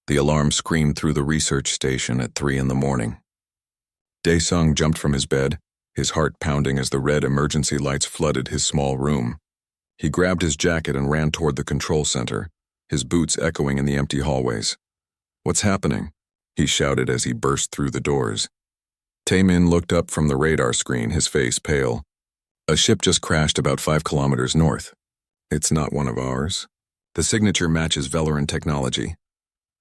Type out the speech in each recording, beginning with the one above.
The alarm screamed through the research station at 3 in the morning. Dae-sung jumped from his bed, his heart pounding as the red emergency lights flooded his small room. He grabbed his jacket and ran toward the control center, his boots echoing in the empty hallways. "What's happening?" he shouted as he burst through the doors. Taemin looked up from the radar screen, his face pale. "A ship just crashed about 5 kilometers north. It's not one of ours. The signature matches Valoran technology."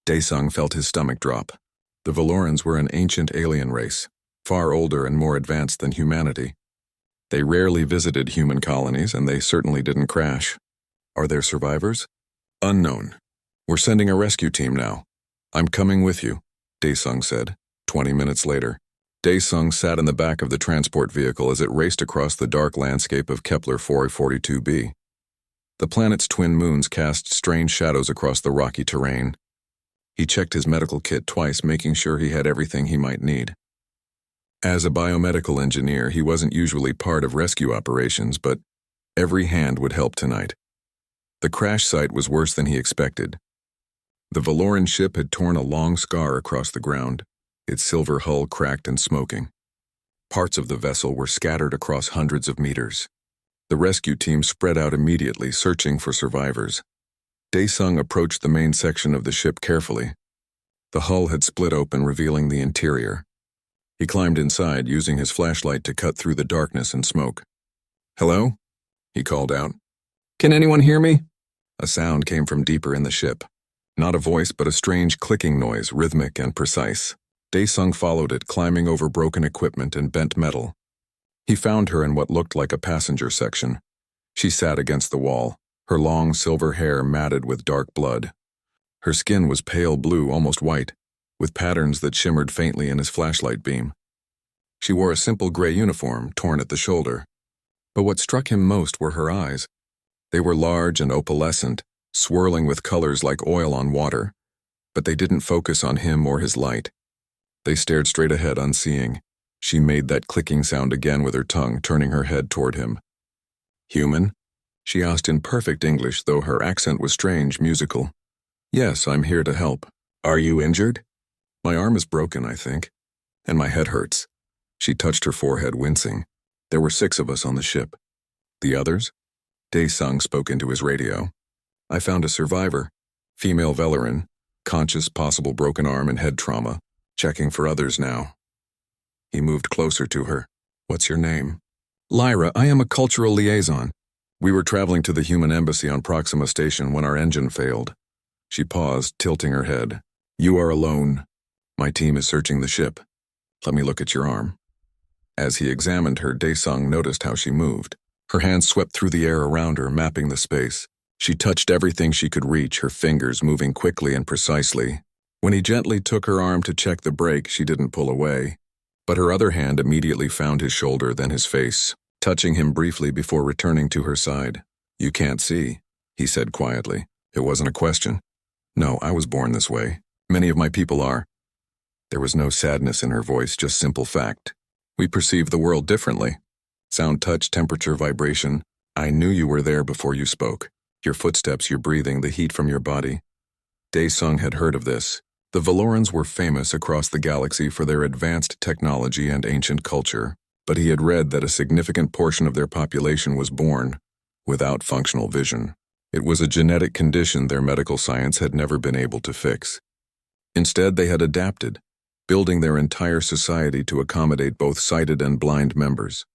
Dae-sung felt his stomach drop. The Valorans were an ancient alien race, far older and more advanced than humanity. They rarely visited human colonies, and they certainly didn't crash. Are there survivors? Unknown. We're sending a rescue team now. I'm coming with you, Dae-sung said. 20 minutes later, Dae-sung sat in the back of the transport vehicle as it raced across the dark landscape of Kepler 442b. The planet's twin moons cast strange shadows across the rocky terrain. He checked his medical kit twice, making sure he had everything he might need. As a biomedical engineer, he wasn't usually part of rescue operations, but every hand would help tonight. The crash site was worse than he expected. The Valoran ship had torn a long scar across the ground, its silver hull cracked and smoking. Parts of the vessel were scattered across hundreds of meters. The rescue team spread out immediately, searching for survivors. Dae-sung approached the main section of the ship carefully. The hull had split open, revealing the interior. He climbed inside, using his flashlight to cut through the darkness and smoke. "Hello?" he called out. "Can anyone hear me?" A sound came from deeper in the ship. Not a voice, but a strange clicking noise, rhythmic and precise. Dae-sung followed it, climbing over broken equipment and bent metal. He found her in what looked like a passenger section. She sat against the wall, her long silver hair matted with dark blood. Her skin was pale blue, almost white, with patterns that shimmered faintly in his flashlight beam. She wore a simple gray uniform, torn at the shoulder. But what struck him most were her eyes. They were large and opalescent, swirling with colors like oil on water, but they didn't focus on him or his light. They stared straight ahead, unseeing. She made that clicking sound again with her tongue, turning her head toward him. "Human?" she asked in perfect English, though her accent was strange, musical. "Yes, I'm here to help. Are you injured?" "My arm is broken, I think. And my head hurts." She touched her forehead, wincing. There were 6 of us on the ship. "The others?" Dae-sung spoke into his radio. "I found a survivor. Female Valoran, conscious, possible broken arm and head trauma. Checking for others now." He moved closer to her. "What's your name?" "Lyra, I am a cultural liaison. We were traveling to the human embassy on Proxima Station when our engine failed." She paused, tilting her head. "You are alone. My team is searching the ship. Let me look at your arm." As he examined her, Dae-sung noticed how she moved. Her hands swept through the air around her, mapping the space. She touched everything she could reach, her fingers moving quickly and precisely. When he gently took her arm to check the brake, she didn't pull away. But her other hand immediately found his shoulder, then his face, touching him briefly before returning to her side. "You can't see," he said quietly. "It wasn't a question. No, I was born this way. Many of my people are." There was no sadness in her voice, just simple fact. "We perceive the world differently. Sound, touch, temperature, vibration. I knew you were there before you spoke. Your footsteps, your breathing, the heat from your body." Dae-sung had heard of this. The Valorans were famous across the galaxy for their advanced technology and ancient culture, but he had read that a significant portion of their population was born without functional vision. It was a genetic condition their medical science had never been able to fix. Instead, they had adapted, building their entire society to accommodate both sighted and blind members.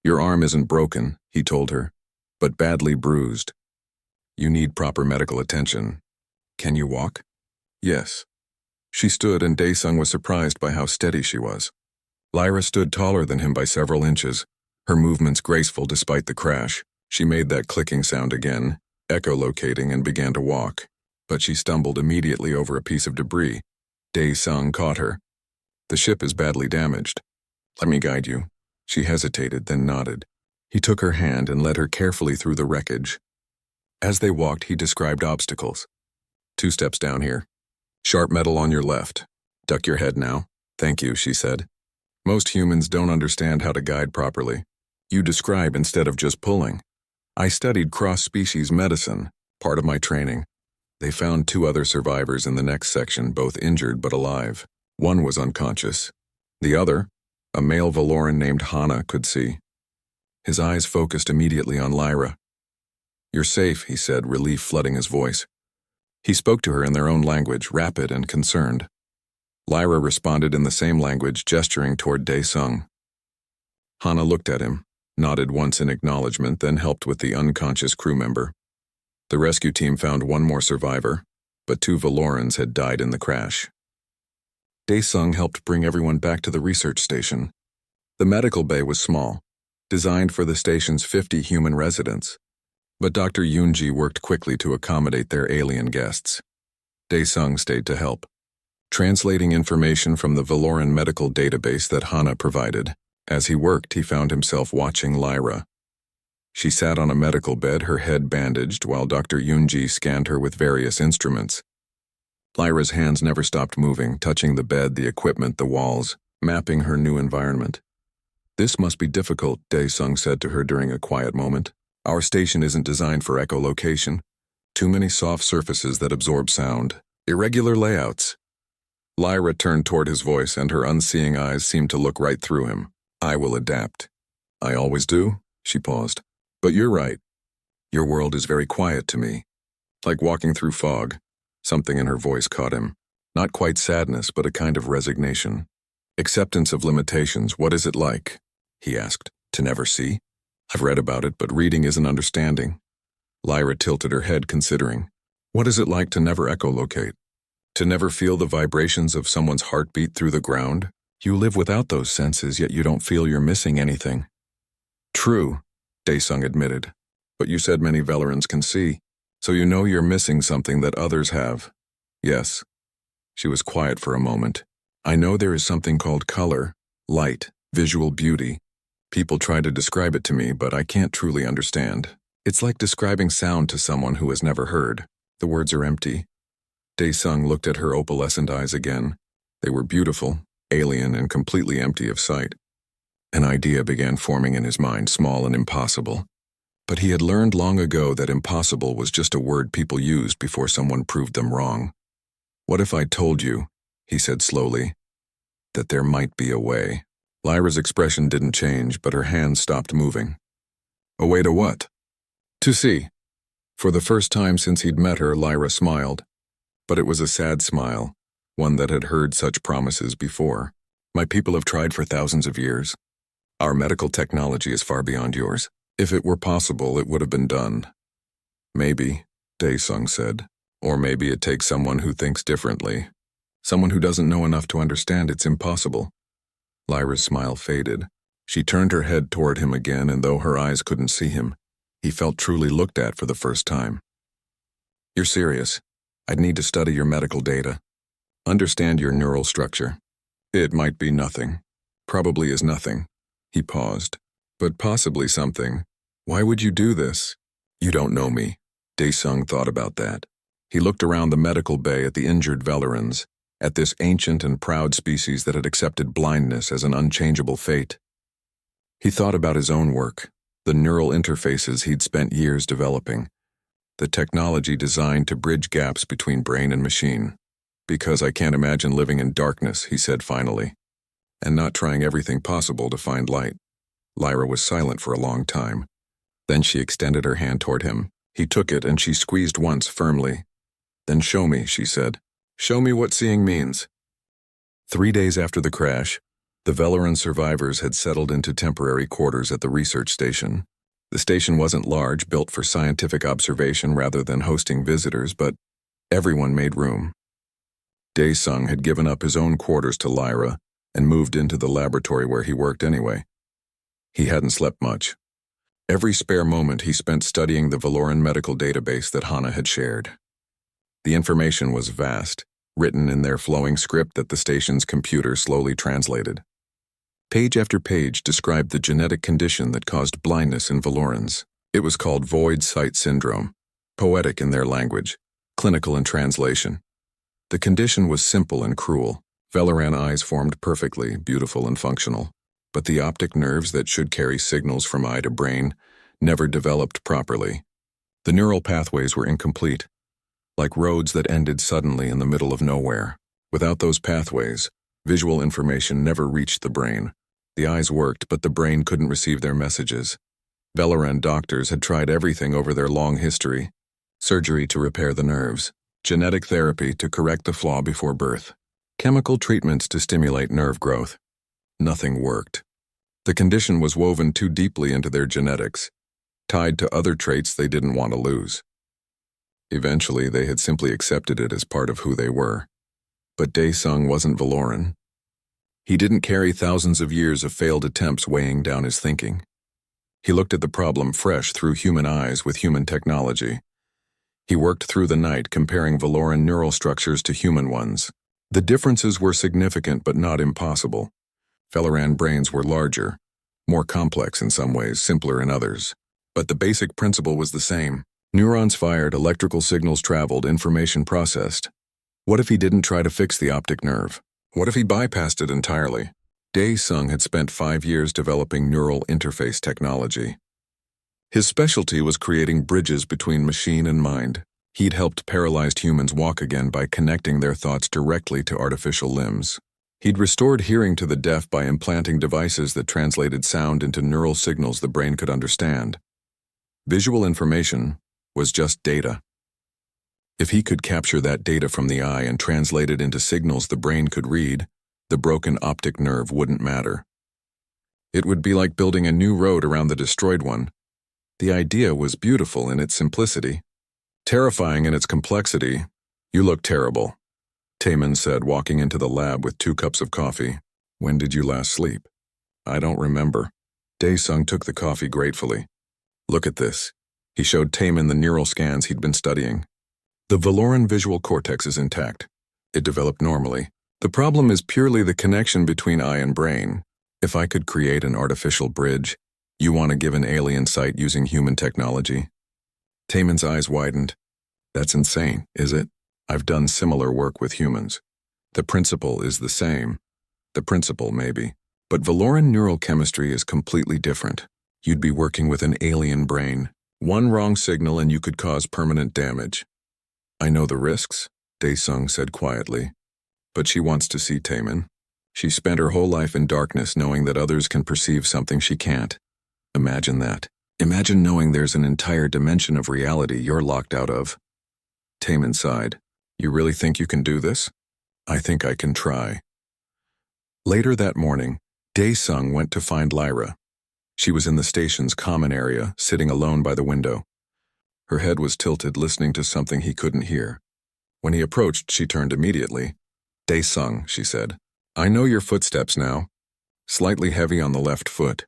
"Your arm isn't broken," he told her, "but badly bruised. You need proper medical attention. Can you walk?" "Yes." She stood, and Dae-sung was surprised by how steady she was. Lyra stood taller than him by several inches, her movements graceful despite the crash. She made that clicking sound again, echolocating, and began to walk. But she stumbled immediately over a piece of debris. Dae-sung caught her. "The ship is badly damaged. Let me guide you." She hesitated, then nodded. He took her hand and led her carefully through the wreckage. As they walked, he described obstacles. 2 steps down here. Sharp metal on your left. Duck your head now." "Thank you," she said. "Most humans don't understand how to guide properly. You describe instead of just pulling. I studied cross-species medicine, part of my training. They found 2 other survivors in the next section, both injured but alive. One was unconscious. The other, a male Valoran named Hana, could see. His eyes focused immediately on Lyra. "You're safe," he said, relief flooding his voice. He spoke to her in their own language, rapid and concerned. Lyra responded in the same language, gesturing toward Dae-sung. Hana looked at him, nodded once in acknowledgement, then helped with the unconscious crew member. The rescue team found 1 more survivor, but 2 Valorans had died in the crash. Dae-sung helped bring everyone back to the research station. The medical bay was small, designed for the station's 50 human residents, but Dr. Yoonji worked quickly to accommodate their alien guests. Dae-sung stayed to help, translating information from the Valoran medical database that Hana provided. As he worked, he found himself watching Lyra. She sat on a medical bed, her head bandaged, while Dr. Yoonji scanned her with various instruments. Lyra's hands never stopped moving, touching the bed, the equipment, the walls, mapping her new environment. "This must be difficult," Dae-sung said to her during a quiet moment. "Our station isn't designed for echolocation. Too many soft surfaces that absorb sound. Irregular layouts." Lyra turned toward his voice, and her unseeing eyes seemed to look right through him. "I will adapt." "I always do," she paused. "But you're right. Your world is very quiet to me. Like walking through fog." Something in her voice caught him. Not quite sadness, but a kind of resignation. "Acceptance of limitations, what is it like?" he asked. "To never see? I've read about it, but reading isn't understanding." Lyra tilted her head, considering. "What is it like to never echolocate? To never feel the vibrations of someone's heartbeat through the ground? You live without those senses, yet you don't feel you're missing anything." "True," Dae-sung admitted. "But you said many Velerans can see, so you know you're missing something that others have." "Yes." She was quiet for a moment. "I know there is something called color, light, visual beauty. People try to describe it to me, but I can't truly understand. It's like describing sound to someone who has never heard. The words are empty." Dae-sung looked at her opalescent eyes again. They were beautiful, alien, and completely empty of sight. An idea began forming in his mind, small and impossible. But he had learned long ago that impossible was just a word people used before someone proved them wrong. "What if I told you," he said slowly, "that there might be a way?" Lyra's expression didn't change, but her hands stopped moving. "A way to what?" "To see." For the first time since he'd met her, Lyra smiled. But it was a sad smile, one that had heard such promises before. "My people have tried for thousands of years. Our medical technology is far beyond yours. If it were possible, it would have been done." "Maybe," Dae-sung said. "Or maybe it takes someone who thinks differently. Someone who doesn't know enough to understand it's impossible." Lyra's smile faded. She turned her head toward him again, and though her eyes couldn't see him, he felt truly looked at for the first time. "You're serious? I'd need to study your medical data. Understand your neural structure. It might be nothing. Probably is nothing." He paused. "But possibly something. Why would you do this?" "You don't know me." Dae-sung thought about that. He looked around the medical bay at the injured Velerans, at this ancient and proud species that had accepted blindness as an unchangeable fate. He thought about his own work, the neural interfaces he'd spent years developing, the technology designed to bridge gaps between brain and machine. "Because I can't imagine living in darkness," he said finally, "and not trying everything possible to find light." Lyra was silent for a long time. Then she extended her hand toward him. He took it, and she squeezed once firmly. "Then show me," she said. "Show me what seeing means." 3 days after the crash, the Veleran survivors had settled into temporary quarters at the research station. The station wasn't large, built for scientific observation rather than hosting visitors, but everyone made room. Dae-sung had given up his own quarters to Lyra and moved into the laboratory where he worked anyway. He hadn't slept much. Every spare moment he spent studying the Valoran medical database that Hana had shared. The information was vast, written in their flowing script that the station's computer slowly translated. Page after page described the genetic condition that caused blindness in Valorans. It was called void sight syndrome, poetic in their language, clinical in translation. The condition was simple and cruel. Valoran eyes formed perfectly, beautiful and functional, but the optic nerves that should carry signals from eye to brain never developed properly. The neural pathways were incomplete. like roads that ended suddenly in the middle of nowhere. Without those pathways, visual information never reached the brain. The eyes worked, but the brain couldn't receive their messages. Valoran doctors had tried everything over their long history: surgery to repair the nerves, genetic therapy to correct the flaw before birth, chemical treatments to stimulate nerve growth. Nothing worked. The condition was woven too deeply into their genetics, tied to other traits they didn't want to lose. Eventually, they had simply accepted it as part of who they were. But Daesung wasn't Valoran. He didn't carry thousands of years of failed attempts weighing down his thinking. He looked at the problem fresh through human eyes with human technology. He worked through the night comparing Valoran neural structures to human ones. The differences were significant but not impossible. Valoran brains were larger, more complex in some ways, simpler in others. But the basic principle was the same. Neurons fired, electrical signals traveled, information processed. What if he didn't try to fix the optic nerve? What if he bypassed it entirely? Daesung had spent 5 years developing neural interface technology. His specialty was creating bridges between machine and mind. He'd helped paralyzed humans walk again by connecting their thoughts directly to artificial limbs. He'd restored hearing to the deaf by implanting devices that translated sound into neural signals the brain could understand. Visual information was just data. If he could capture that data from the eye and translate it into signals the brain could read, the broken optic nerve wouldn't matter. It would be like building a new road around the destroyed one. The idea was beautiful in its simplicity, terrifying in its complexity. "You look terrible," Taemin said, walking into the lab with 2 cups of coffee. "When did you last sleep?" "I don't remember." Daesung took the coffee gratefully. "Look at this." He showed Taemin the neural scans he'd been studying. "The Valoran visual cortex is intact. It developed normally. The problem is purely the connection between eye and brain. If I could create an artificial bridge, you want to give an alien sight using human technology?" Taemin's eyes widened. "That's insane, is it? I've done similar work with humans. The principle is the same. The principle, maybe. But Valoran neural chemistry is completely different. You'd be working with an alien brain. One wrong signal and you could cause permanent damage." "I know the risks," Daesung said quietly. "But she wants to see Taemin. She spent her whole life in darkness knowing that others can perceive something she can't. Imagine that. Imagine knowing there's an entire dimension of reality you're locked out of." Taemin sighed. "You really think you can do this?" "I think I can try." Later that morning, Daesung went to find Lyra. She was in the station's common area, sitting alone by the window. Her head was tilted, listening to something he couldn't hear. When he approached, she turned immediately. "Daesung," she said, "I know your footsteps now. Slightly heavy on the left foot.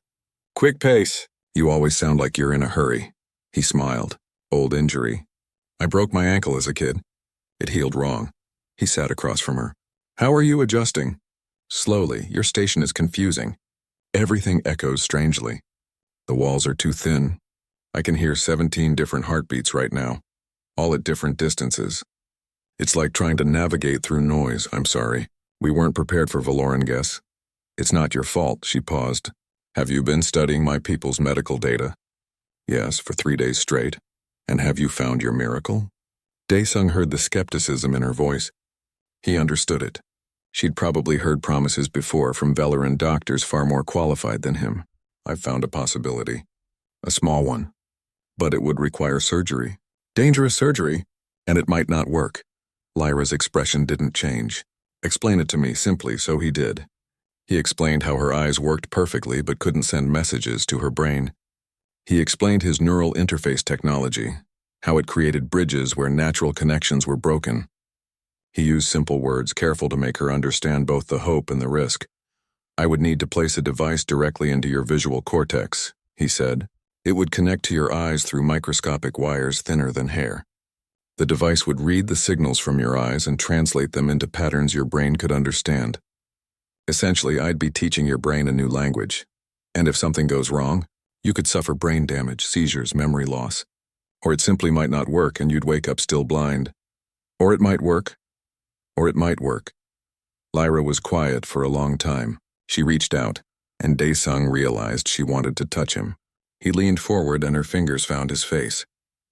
Quick pace. You always sound like you're in a hurry." He smiled. "Old injury. I broke my ankle as a kid. It healed wrong." He sat across from her. "How are you adjusting?" "Slowly. Your station is confusing. Everything echoes strangely. The walls are too thin. I can hear 17 different heartbeats right now, all at different distances. It's like trying to navigate through noise. I'm sorry. We weren't prepared for Valoran guess." "It's not your fault," she paused. "Have you been studying my people's medical data?" "Yes, for 3 days straight." "And have you found your miracle?" Daesung heard the skepticism in her voice. He understood it. She'd probably heard promises before from Valoran doctors far more qualified than him. "I've found a possibility. A small one. But it would require surgery. Dangerous surgery, and it might not work." Lyra's expression didn't change. "Explain it to me simply," so he did. He explained how her eyes worked perfectly but couldn't send messages to her brain. He explained his neural interface technology, how it created bridges where natural connections were broken. He used simple words, careful to make her understand both the hope and the risk. "I would need to place a device directly into your visual cortex," he said. "It would connect to your eyes through microscopic wires thinner than hair. The device would read the signals from your eyes and translate them into patterns your brain could understand. Essentially, I'd be teaching your brain a new language. And if something goes wrong, you could suffer brain damage, seizures, memory loss. Or it simply might not work and you'd wake up still blind. Or it might work. Or it might work." Lyra was quiet for a long time. She reached out, and Daesung realized she wanted to touch him. He leaned forward and her fingers found his face.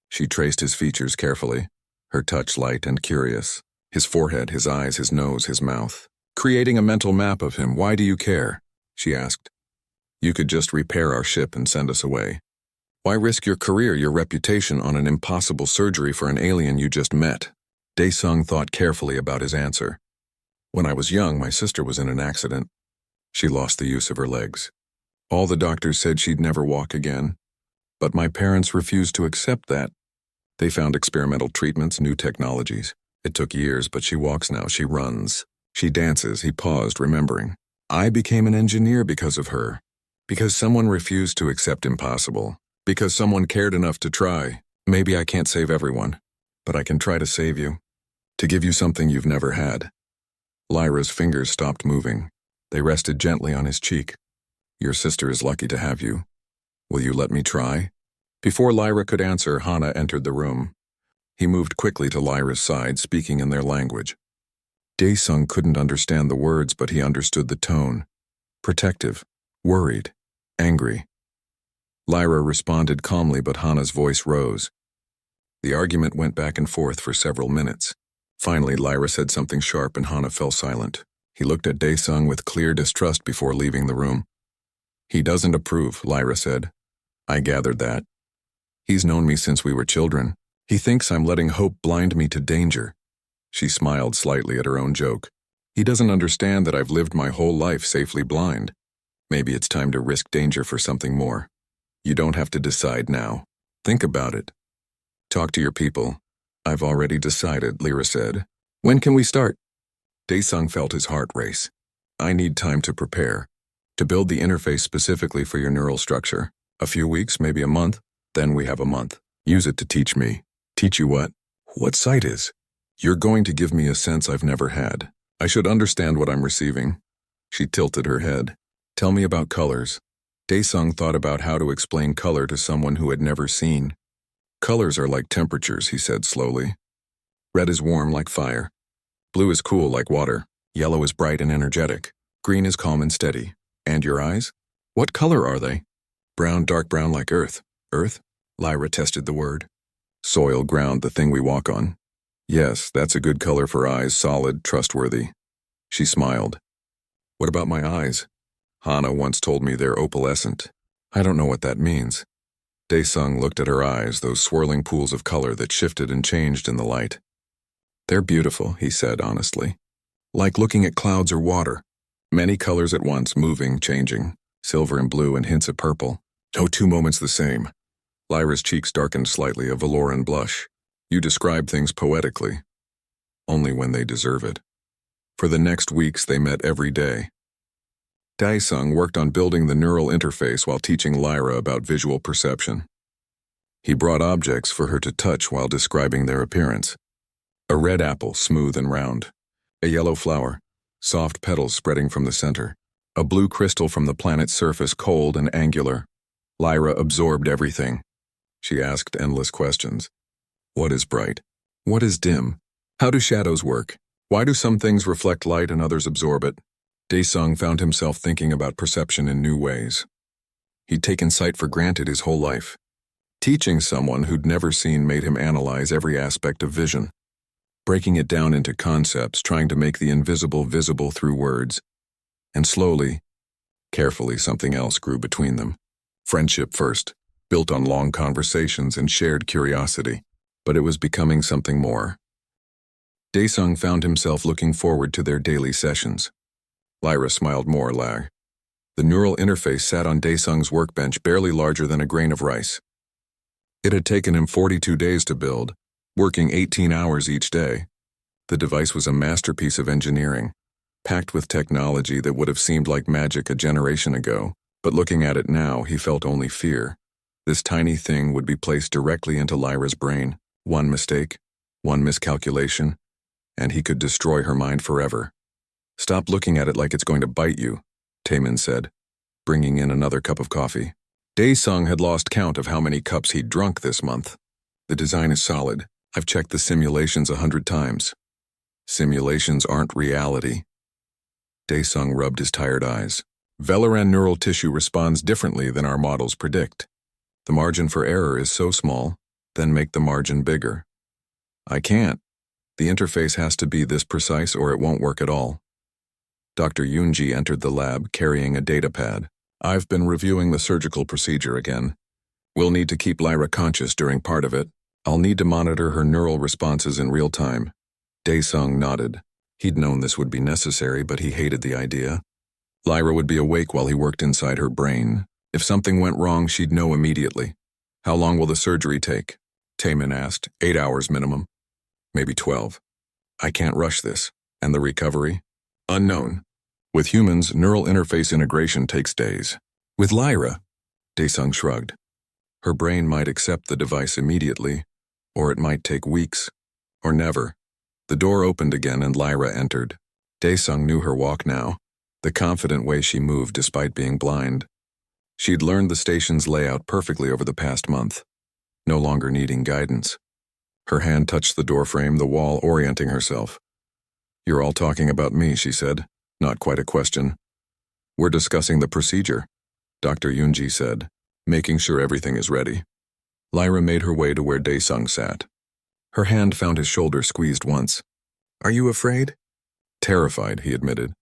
She traced his features carefully. her touch light and curious. His forehead, his eyes, his nose, his mouth. Creating a mental map of him. Why do you care? She asked. You could just repair our ship and send us away. Why risk your career, your reputation on an impossible surgery for an alien you just met? Dae-sung thought carefully about his answer. When I was young, my sister was in an accident. She lost the use of her legs. All the doctors said she'd never walk again. But my parents refused to accept that. They found experimental treatments, new technologies. It took years, but she walks now, she runs. She dances. He paused, remembering. I became an engineer because of her. Because someone refused to accept impossible. Because someone cared enough to try. Maybe I can't save everyone, but I can try to save you. To give you something you've never had. Lyra's fingers stopped moving. They rested gently on his cheek. Your sister is lucky to have you. Will you let me try? Before Lyra could answer, Hana entered the room. He moved quickly to Lyra's side, speaking in their language. Dae-sung couldn't understand the words, but he understood the tone. Protective, worried, angry. Lyra responded calmly, but Hana's voice rose. The argument went back and forth for several minutes. Finally, Lyra said something sharp and Hana fell silent. He looked at Dae-sung with clear distrust before leaving the room. He doesn't approve, Lyra said. I gathered that. He's known me since we were children. He thinks I'm letting hope blind me to danger. She smiled slightly at her own joke. He doesn't understand that I've lived my whole life safely blind. Maybe it's time to risk danger for something more. You don't have to decide now. Think about it. Talk to your people. I've already decided, Lyra said. When can we start? Dae-sung felt his heart race. I need time to prepare. To build the interface specifically for your neural structure. A few weeks, maybe a month. Then we have a month. Use it to teach me. Teach you what? What sight is? You're going to give me a sense I've never had. I should understand what I'm receiving. She tilted her head. Tell me about colors. Dae-sung thought about how to explain color to someone who had never seen. Colors are like temperatures, he said slowly. Red is warm like fire. Blue is cool like water. Yellow is bright and energetic. Green is calm and steady. And your eyes? What color are they? Brown, dark brown like earth. Earth? Lyra tested the word. Soil, ground, the thing we walk on. Yes, that's a good color for eyes, solid, trustworthy. She smiled. What about my eyes? Hana once told me they're opalescent. I don't know what that means. Dae-sung looked at her eyes, those swirling pools of color that shifted and changed in the light. They're beautiful, he said honestly. Like looking at clouds or water. Many colors at once, moving, changing. Silver and blue and hints of purple. No two moments the same. Lyra's cheeks darkened slightly, a Valoran blush. You describe things poetically. Only when they deserve it. For the next weeks, they met every day. Dae-sung worked on building the neural interface while teaching Lyra about visual perception. He brought objects for her to touch while describing their appearance. A red apple, smooth and round. A yellow flower, soft petals spreading from the center. A blue crystal from the planet's surface, cold and angular. Lyra absorbed everything. She asked endless questions. What is bright? What is dim? How do shadows work? Why do some things reflect light and others absorb it? Dae-sung found himself thinking about perception in new ways. He'd taken sight for granted his whole life. Teaching someone who'd never seen made him analyze every aspect of vision, breaking it down into concepts, trying to make the invisible visible through words. And slowly, carefully, something else grew between them. Friendship first, built on long conversations and shared curiosity. But it was becoming something more. Dae-sung found himself looking forward to their daily sessions. Lyra smiled more. The neural interface sat on Dae-sung's workbench, barely larger than a grain of rice. It had taken him 42 days to build, working 18 hours each day. The device was a masterpiece of engineering, packed with technology that would have seemed like magic a generation ago, but looking at it now, he felt only fear. This tiny thing would be placed directly into Lyra's brain. One mistake, one miscalculation, and he could destroy her mind forever. Stop looking at it like it's going to bite you, Taemin said, bringing in another cup of coffee. Dae-sung had lost count of how many cups he'd drunk this month. The design is solid. I've checked the simulations 100 times. Simulations aren't reality. Dae-sung rubbed his tired eyes. Valoran neural tissue responds differently than our models predict. The margin for error is so small, then make the margin bigger. I can't. The interface has to be this precise or it won't work at all. Dr. Yoonji entered the lab carrying a data pad. I've been reviewing the surgical procedure again. We'll need to keep Lyra conscious during part of it. I'll need to monitor her neural responses in real time. Dae-sung nodded. He'd known this would be necessary, but he hated the idea. Lyra would be awake while he worked inside her brain. If something went wrong, she'd know immediately. How long will the surgery take? Taemin asked. 8 hours minimum. Maybe 12. I can't rush this. And the recovery? Unknown. With humans, neural interface integration takes days. With Lyra, Dae-sung shrugged. Her brain might accept the device immediately, or it might take weeks, or never. The door opened again and Lyra entered. Dae-sung knew her walk now, the confident way she moved despite being blind. She'd learned the station's layout perfectly over the past month, no longer needing guidance. Her hand touched the doorframe, the wall, orienting herself. You're all talking about me, she said, not quite a question. We're discussing the procedure, Dr. Yoonji said, making sure everything is ready. Lyra made her way to where Dae-sung sat. Her hand found his shoulder squeezed once. Are you afraid? Terrified, he admitted.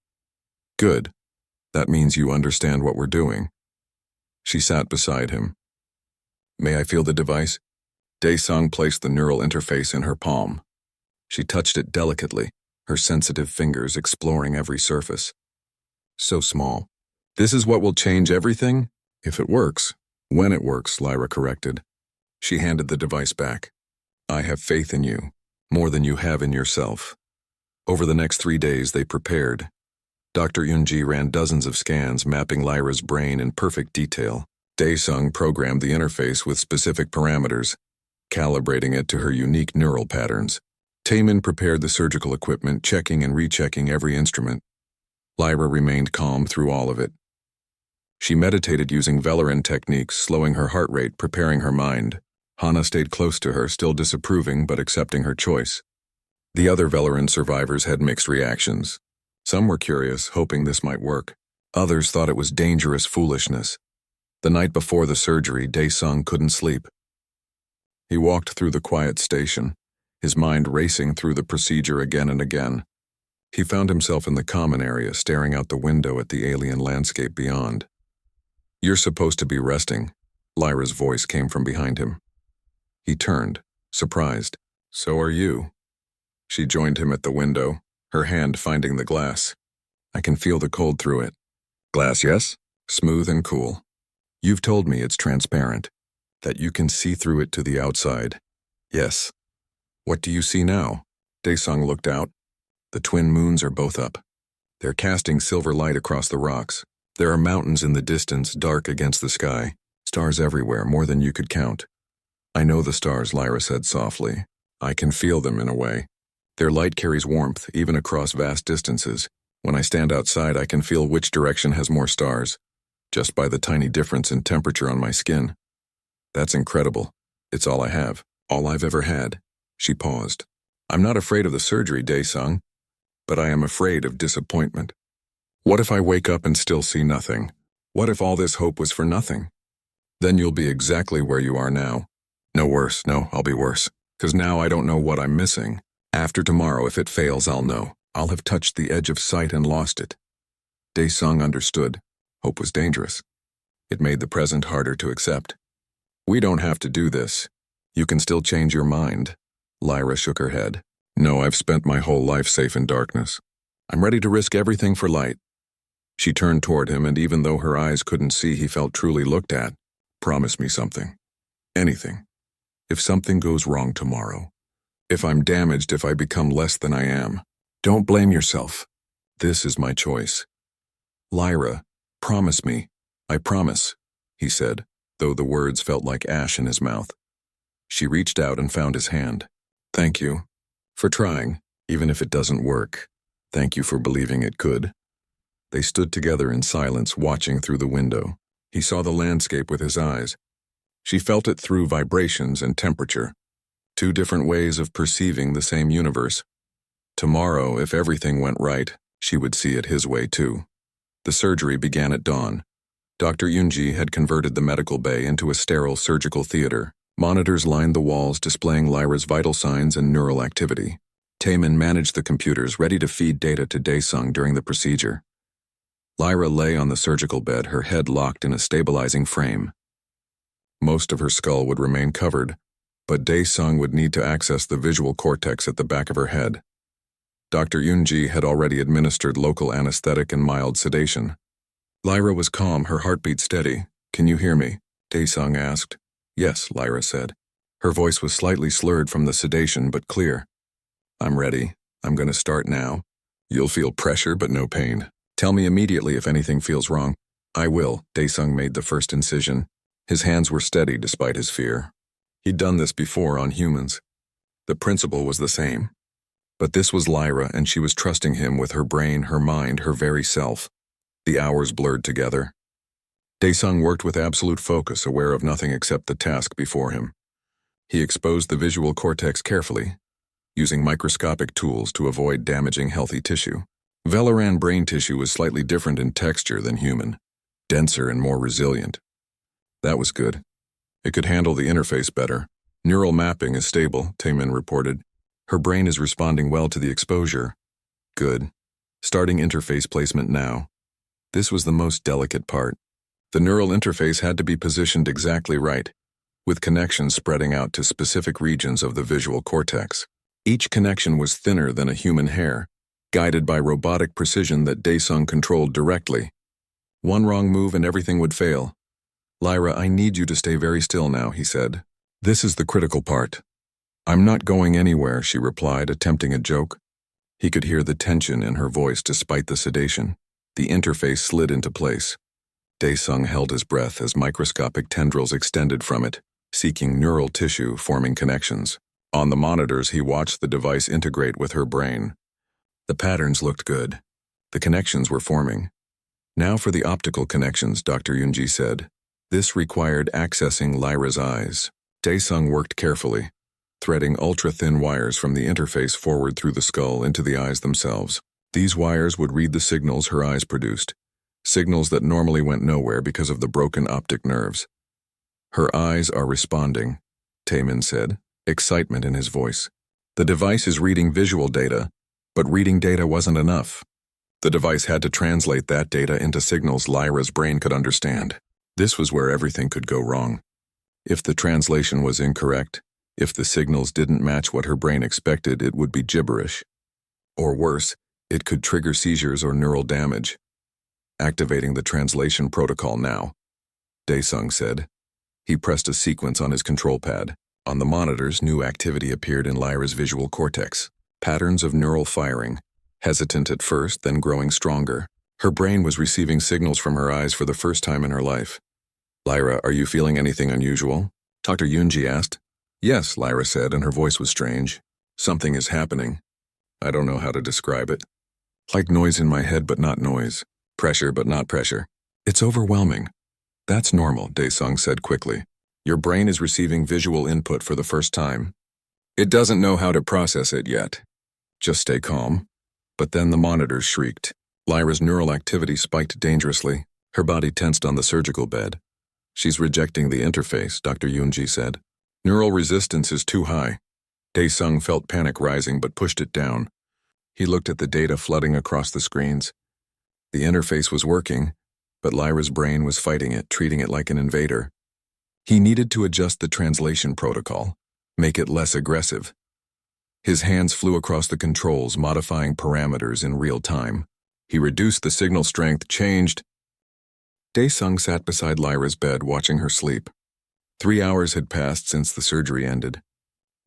Good. That means you understand what we're doing. She sat beside him. May I feel the device? Dae-sung placed the neural interface in her palm. She touched it delicately, her sensitive fingers exploring every surface. So small. This is what will change everything? If it works. When it works, Lyra corrected. She handed the device back. I have faith in you, more than you have in yourself. Over the next 3 days, they prepared. Dr. Yoonji ran dozens of scans mapping Lyra's brain in perfect detail. Dae-sung programmed the interface with specific parameters, calibrating it to her unique neural patterns. Taemin prepared the surgical equipment, checking and rechecking every instrument. Lyra remained calm through all of it. She meditated using Velarin techniques, slowing her heart rate, preparing her mind. Hana stayed close to her, still disapproving but accepting her choice. The other Velarin survivors had mixed reactions. Some were curious, hoping this might work. Others thought it was dangerous foolishness. The night before the surgery, Dae-sung couldn't sleep. He walked through the quiet station, his mind racing through the procedure again and again. He found himself in the common area, staring out the window at the alien landscape beyond. You're supposed to be resting, Lyra's voice came from behind him. He turned, surprised. So are you. She joined him at the window, her hand finding the glass. I can feel the cold through it. Glass, yes? Smooth and cool. You've told me it's transparent, that you can see through it to the outside. Yes. What do you see now? Dae-sung looked out. The twin moons are both up. They're casting silver light across the rocks. There are mountains in the distance, dark against the sky. Stars everywhere, more than you could count. I know the stars, Lyra said softly. I can feel them in a way. Their light carries warmth, even across vast distances. When I stand outside, I can feel which direction has more stars, just by the tiny difference in temperature on my skin. That's incredible. It's all I have, all I've ever had. She paused. I'm not afraid of the surgery, Dae-sung, but I am afraid of disappointment. What if I wake up and still see nothing? What if all this hope was for nothing? Then you'll be exactly where you are now. No worse, no, I'll be worse. 'Cause now I don't know what I'm missing. After tomorrow, if it fails, I'll know. I'll have touched the edge of sight and lost it. Dae-sung understood. Hope was dangerous. It made the present harder to accept. We don't have to do this. You can still change your mind. Lyra shook her head. No, I've spent my whole life safe in darkness. I'm ready to risk everything for light. She turned toward him, and even though her eyes couldn't see, he felt truly looked at. Promise me something. Anything. If something goes wrong tomorrow. If I'm damaged, if I become less than I am. Don't blame yourself. This is my choice. Lyra, promise me. I promise, he said, though the words felt like ash in his mouth. She reached out and found his hand. Thank you. For trying, even if it doesn't work. Thank you for believing it could. They stood together in silence, watching through the window. He saw the landscape with his eyes. She felt it through vibrations and temperature. Two different ways of perceiving the same universe. Tomorrow, if everything went right, she would see it his way too. The surgery began at dawn. Dr. Yoonji had converted the medical bay into a sterile surgical theater. Monitors lined the walls displaying Lyra's vital signs and neural activity. Taemin managed the computers ready to feed data to Daesung during the procedure. Lyra lay on the surgical bed, her head locked in a stabilizing frame. Most of her skull would remain covered, but Daesung would need to access the visual cortex at the back of her head. Dr. Yoonji had already administered local anesthetic and mild sedation. Lyra was calm, her heartbeat steady. "Can you hear me?" Daesung asked. "Yes," Lyra said. Her voice was slightly slurred from the sedation, but clear. "I'm ready. I'm going to start now. You'll feel pressure but no pain. Tell me immediately if anything feels wrong." "I will." Daesung made the first incision. His hands were steady despite his fear. He'd done this before on humans. The principle was the same. But this was Lyra, and she was trusting him with her brain, her mind, her very self. The hours blurred together. Daesung worked with absolute focus, aware of nothing except the task before him. He exposed the visual cortex carefully, using microscopic tools to avoid damaging healthy tissue. Velaran brain tissue was slightly different in texture than human, denser and more resilient. That was good. It could handle the interface better. "Neural mapping is stable," Taemin reported. "Her brain is responding well to the exposure." "Good. Starting interface placement now." This was the most delicate part. The neural interface had to be positioned exactly right, with connections spreading out to specific regions of the visual cortex. Each connection was thinner than a human hair, guided by robotic precision that Daesung controlled directly. One wrong move and everything would fail. "Lyra, I need you to stay very still now," he said. "This is the critical part." "I'm not going anywhere," she replied, attempting a joke. He could hear the tension in her voice despite the sedation. The interface slid into place. Daesung held his breath as microscopic tendrils extended from it, seeking neural tissue, forming connections. On the monitors, he watched the device integrate with her brain. The patterns looked good. The connections were forming. "Now for the optical connections," Dr. Yoonji said. This required accessing Lyra's eyes. Daesung worked carefully, threading ultra-thin wires from the interface forward through the skull into the eyes themselves. These wires would read the signals her eyes produced, signals that normally went nowhere because of the broken optic nerves. "Her eyes are responding," Taemin said, excitement in his voice. "The device is reading visual data, but reading data wasn't enough. The device had to translate that data into signals Lyra's brain could understand. This was where everything could go wrong. If the translation was incorrect, if the signals didn't match what her brain expected, it would be gibberish. Or worse, it could trigger seizures or neural damage. "Activating the translation protocol now," Daesung said. He pressed a sequence on his control pad. On the monitors, new activity appeared in Lyra's visual cortex. Patterns of neural firing, hesitant at first, then growing stronger. Her brain was receiving signals from her eyes for the first time in her life. "Lyra, are you feeling anything unusual?" Dr. Yoonji asked. "Yes," Lyra said, and her voice was strange. "Something is happening. I don't know how to describe it. Like noise in my head, but not noise. Pressure, but not pressure. It's overwhelming." "That's normal," Daesung said quickly. "Your brain is receiving visual input for the first time. It doesn't know how to process it yet. Just stay calm." But then the monitors shrieked. Lyra's neural activity spiked dangerously. Her body tensed on the surgical bed. "She's rejecting the interface," Dr. Yoonji said. "Neural resistance is too high." Daesung felt panic rising but pushed it down. He looked at the data flooding across the screens. The interface was working, but Lyra's brain was fighting it, treating it like an invader. He needed to adjust the translation protocol, make it less aggressive. His hands flew across the controls, modifying parameters in real time. He reduced the signal strength, changed. Daesung sat beside Lyra's bed, watching her sleep. 3 hours had passed since the surgery ended.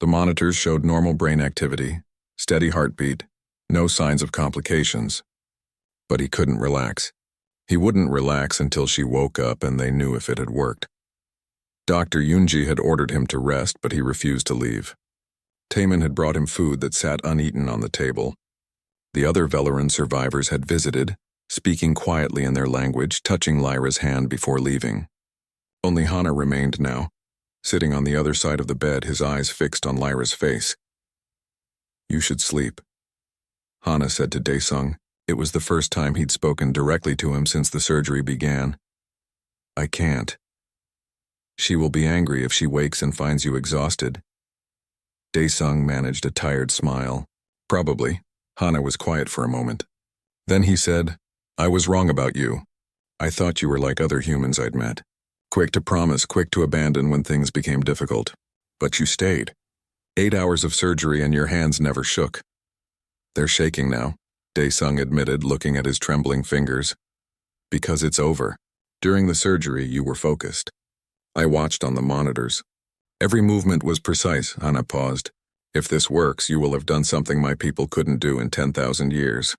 The monitors showed normal brain activity, steady heartbeat, no signs of complications. But he couldn't relax. He wouldn't relax until she woke up and they knew if it had worked. Dr. Yoonji had ordered him to rest, but he refused to leave. Taemin had brought him food that sat uneaten on the table. The other Velaran survivors had visited, speaking quietly in their language, touching Lyra's hand before leaving. Only Hana remained now, sitting on the other side of the bed, his eyes fixed on Lyra's face. "You should sleep," Hana said to Daesung. It was the first time he'd spoken directly to him since the surgery began. "I can't." She will be angry if she wakes and finds you exhausted. Daesung managed a tired smile. Probably. Hana was quiet for a moment. Then he said, I was wrong about you. I thought you were like other humans I'd met. Quick to promise, quick to abandon when things became difficult. But you stayed. 8 hours of surgery and your hands never shook. They're shaking now, Daesung admitted, looking at his trembling fingers. Because it's over. During the surgery, you were focused. I watched on the monitors. Every movement was precise, Hana paused. If this works, you will have done something my people couldn't do in 10,000 years.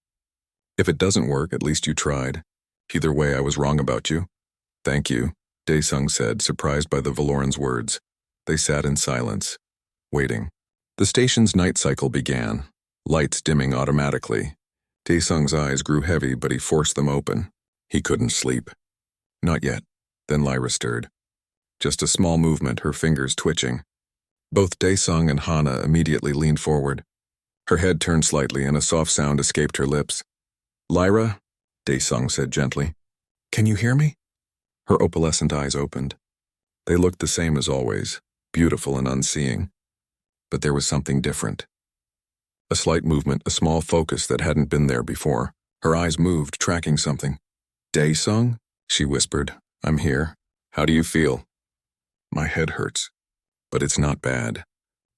If it doesn't work, at least you tried. Either way, I was wrong about you. Thank you, Daesung said, surprised by the Valoran's words. They sat in silence, waiting. The station's night cycle began, lights dimming automatically. Daesung's eyes grew heavy, but he forced them open. He couldn't sleep. Not yet. Then Lyra stirred. Just a small movement, her fingers twitching. Both Daesung and Hana immediately leaned forward. Her head turned slightly and a soft sound escaped her lips. Lyra, Daesung said gently. Can you hear me? Her opalescent eyes opened. They looked the same as always, beautiful and unseeing. But there was something different. A slight movement, a small focus that hadn't been there before. Her eyes moved, tracking something. Daesung? She whispered. I'm here. How do you feel? My head hurts. But it's not bad.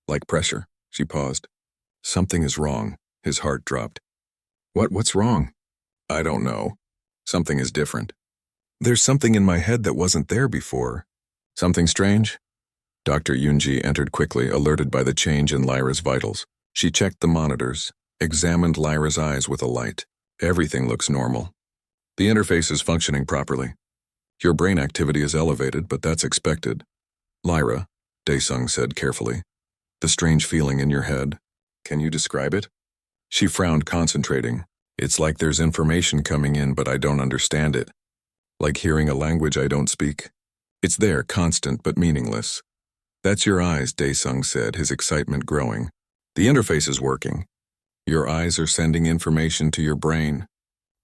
Like pressure. She paused. Something is wrong. His heart dropped. What's wrong? I don't know. Something is different. There's something in my head that wasn't there before. Something strange? Dr. Yunji entered quickly, alerted by the change in Lyra's vitals. She checked the monitors, examined Lyra's eyes with a light. Everything looks normal. The interface is functioning properly. Your brain activity is elevated, but that's expected. Lyra, Daesung said carefully. The strange feeling in your head. Can you describe it? She frowned, concentrating. It's like there's information coming in, but I don't understand it. Like hearing a language I don't speak. It's there, constant but meaningless. That's your eyes, Daesung said, his excitement growing. The interface is working. Your eyes are sending information to your brain.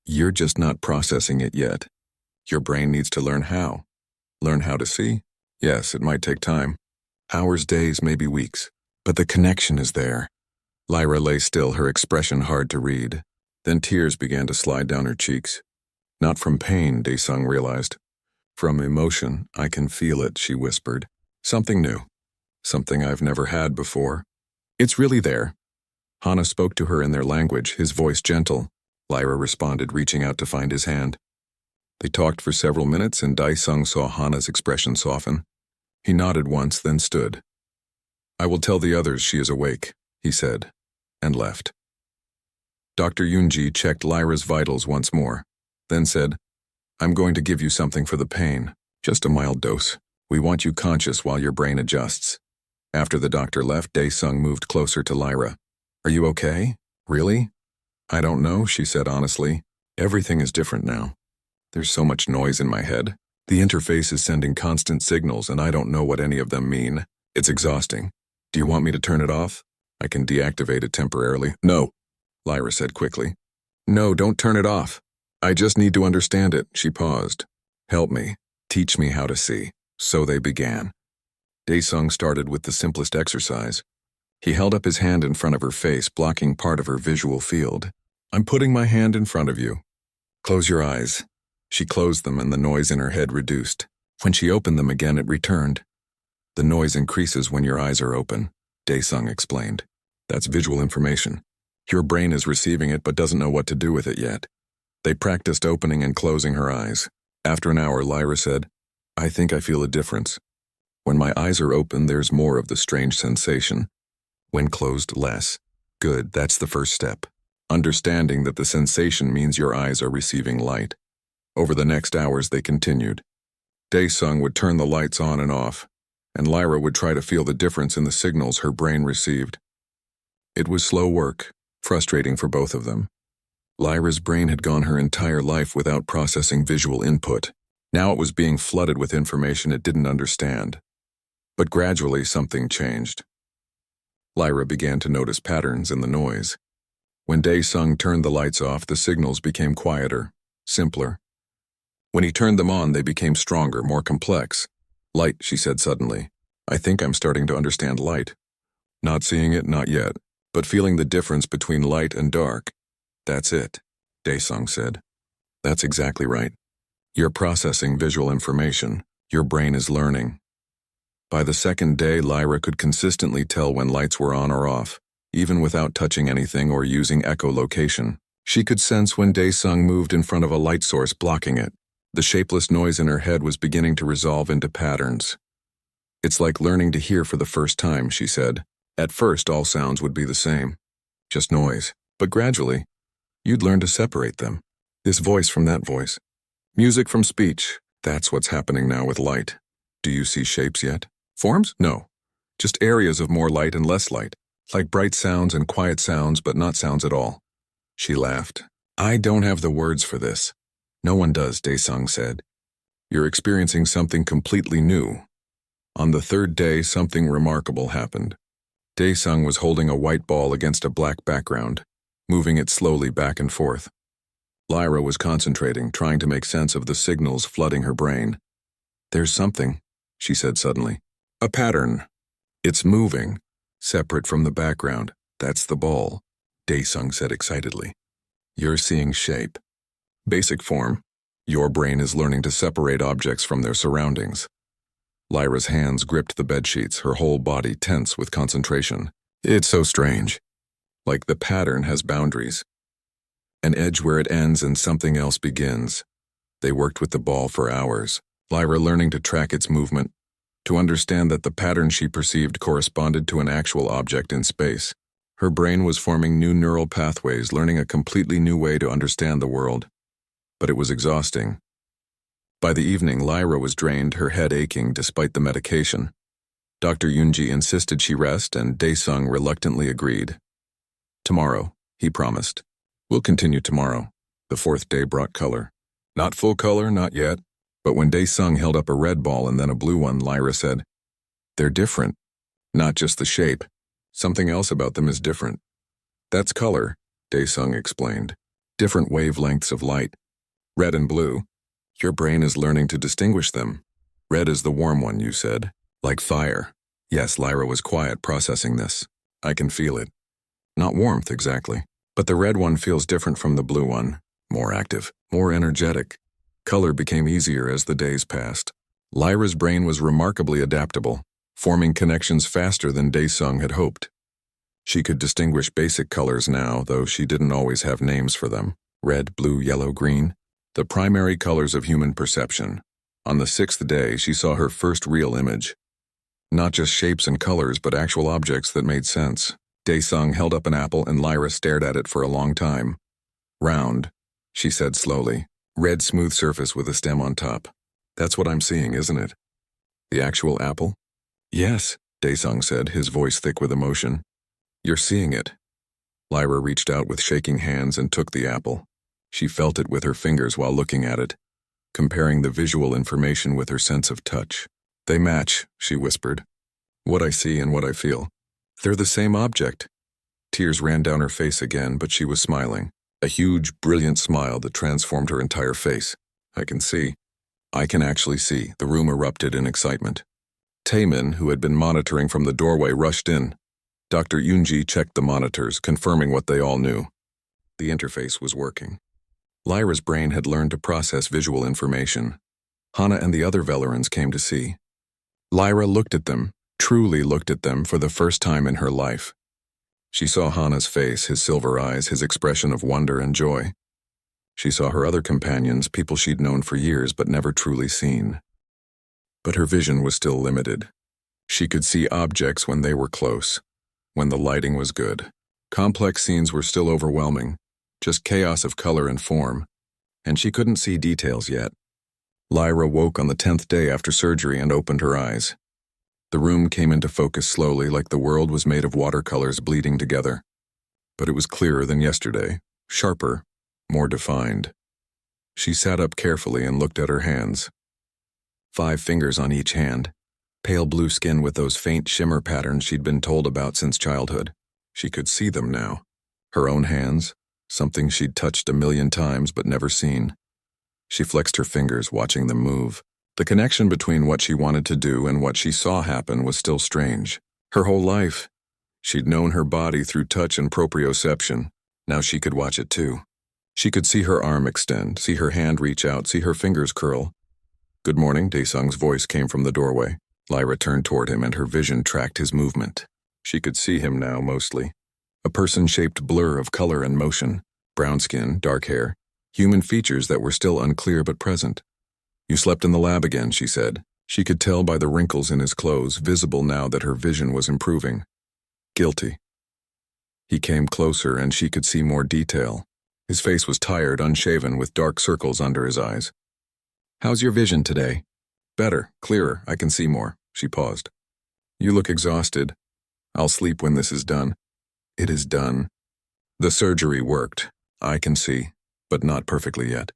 You're just not processing it yet. Your brain needs to learn how. Learn how to see? Yes, it might take time. Hours, days, maybe weeks. But the connection is there. Lyra lay still, her expression hard to read. Then tears began to slide down her cheeks. Not from pain, Daesung realized. From emotion, I can feel it, she whispered. Something new. Something I've never had before. It's really there. Hana spoke to her in their language, his voice gentle. Lyra responded, reaching out to find his hand. They talked for several minutes, and Daesung saw Hana's expression soften. He nodded once, then stood. I will tell the others she is awake, he said, and left. Dr. Yunji checked Lyra's vitals once more, then said, I'm going to give you something for the pain, just a mild dose. We want you conscious while your brain adjusts. After the doctor left, Daesung moved closer to Lyra. Are you okay? Really? I don't know, she said honestly. Everything is different now. There's so much noise in my head. The interface is sending constant signals and I don't know what any of them mean. It's exhausting. Do you want me to turn it off? I can deactivate it temporarily. No, Lyra said quickly. No, don't turn it off. I just need to understand it, she paused. Help me. Teach me how to see. So they began. Daesung started with the simplest exercise. He held up his hand in front of her face, blocking part of her visual field. I'm putting my hand in front of you. Close your eyes. She closed them and the noise in her head reduced. When she opened them again, it returned. The noise increases when your eyes are open, Daesung explained. That's visual information. Your brain is receiving it but doesn't know what to do with it yet. They practiced opening and closing her eyes. After an hour, Lyra said, I think I feel a difference. When my eyes are open, there's more of the strange sensation. When closed, less. Good, that's the first step. Understanding that the sensation means your eyes are receiving light. Over the next hours, they continued. Daesung would turn the lights on and off, and Lyra would try to feel the difference in the signals her brain received. It was slow work, frustrating for both of them. Lyra's brain had gone her entire life without processing visual input. Now it was being flooded with information it didn't understand. But gradually something changed. Lyra began to notice patterns in the noise. When Daesung turned the lights off, the signals became quieter, simpler. When he turned them on, they became stronger, more complex. Light, she said suddenly. I think I'm starting to understand light. Not seeing it, not yet, but feeling the difference between light and dark. That's it, Daesung said. That's exactly right. You're processing visual information. Your brain is learning. By the second day, Lyra could consistently tell when lights were on or off, even without touching anything or using echolocation. She could sense when Daesung moved in front of a light source blocking it. The shapeless noise in her head was beginning to resolve into patterns. It's like learning to hear for the first time, she said. At first, all sounds would be the same. Just noise. But gradually, you'd learn to separate them. This voice from that voice. Music from speech. That's what's happening now with light. Do you see shapes yet? Forms? No. Just areas of more light and less light. Like bright sounds and quiet sounds, but not sounds at all. She laughed. I don't have the words for this. No one does, Daesung said. You're experiencing something completely new. On the third day, something remarkable happened. Daesung was holding a white ball against a black background, moving it slowly back and forth. Lyra was concentrating, trying to make sense of the signals flooding her brain. There's something, she said suddenly. A pattern. It's moving, separate from the background. That's the ball, Daesung said excitedly. You're seeing shape. Basic form. Your brain is learning to separate objects from their surroundings. Lyra's hands gripped the bedsheets, her whole body tense with concentration. It's so strange. Like the pattern has boundaries. An edge where it ends and something else begins. They worked with the ball for hours, Lyra learning to track its movement, to understand that the pattern she perceived corresponded to an actual object in space. Her brain was forming new neural pathways, learning a completely new way to understand the world. But it was exhausting. By the evening, Lyra was drained, her head aching despite the medication. Dr. Yunji insisted she rest, and Daesung reluctantly agreed. Tomorrow, he promised. We'll continue tomorrow. The fourth day brought color. Not full color, not yet. But when Daesung held up a red ball and then a blue one, Lyra said, They're different. Not just the shape. Something else about them is different. That's color, Daesung explained. Different wavelengths of light. Red and blue. Your brain is learning to distinguish them. Red is the warm one, you said. Like fire. Yes, Lyra was quiet, processing this. I can feel it. Not warmth, exactly. But the red one feels different from the blue one. More active, more energetic. Color became easier as the days passed. Lyra's brain was remarkably adaptable, forming connections faster than Daesung had hoped. She could distinguish basic colors now, though she didn't always have names for them. Red, blue, yellow, green. The primary colors of human perception. On the sixth day, she saw her first real image. Not just shapes and colors, but actual objects that made sense. Daesung held up an apple and Lyra stared at it for a long time. Round, she said slowly. Red smooth surface with a stem on top. That's what I'm seeing, isn't it? The actual apple? Yes, Daesung said, his voice thick with emotion. You're seeing it. Lyra reached out with shaking hands and took the apple. She felt it with her fingers while looking at it, comparing the visual information with her sense of touch. They match, she whispered. What I see and what I feel. They're the same object. Tears ran down her face again, but she was smiling. A huge, brilliant smile that transformed her entire face. I can see. I can actually see. The room erupted in excitement. Taemin, who had been monitoring from the doorway, rushed in. Dr. Yunji checked the monitors, confirming what they all knew. The interface was working. Lyra's brain had learned to process visual information. Hana and the other Velerans came to see. Lyra looked at them, truly looked at them for the first time in her life. She saw Hana's face, his silver eyes, his expression of wonder and joy. She saw her other companions, people she'd known for years but never truly seen. But her vision was still limited. She could see objects when they were close, when the lighting was good. Complex scenes were still overwhelming, just chaos of color and form, and she couldn't see details yet. Lyra woke on the 10th day after surgery and opened her eyes. The room came into focus slowly, like the world was made of watercolors bleeding together. But it was clearer than yesterday, sharper, more defined. She sat up carefully and looked at her hands. 5 fingers on each hand, pale blue skin with those faint shimmer patterns she'd been told about since childhood. She could see them now. Her own hands, something she'd touched a million times but never seen. She flexed her fingers, watching them move. The connection between what she wanted to do and what she saw happen was still strange. Her whole life, she'd known her body through touch and proprioception. Now she could watch it too. She could see her arm extend, see her hand reach out, see her fingers curl. "Good morning," Daesung's voice came from the doorway. Lyra turned toward him and her vision tracked his movement. She could see him now, mostly. A person-shaped blur of color and motion. Brown skin, dark hair, human features that were still unclear but present. "You slept in the lab again," she said. She could tell by the wrinkles in his clothes, visible now that her vision was improving. "Guilty." He came closer and she could see more detail. His face was tired, unshaven, with dark circles under his eyes. "How's your vision today?" "Better, clearer, I can see more." She paused. "You look exhausted. I'll sleep when this is done." "It is done." "The surgery worked. I can see, but not perfectly yet.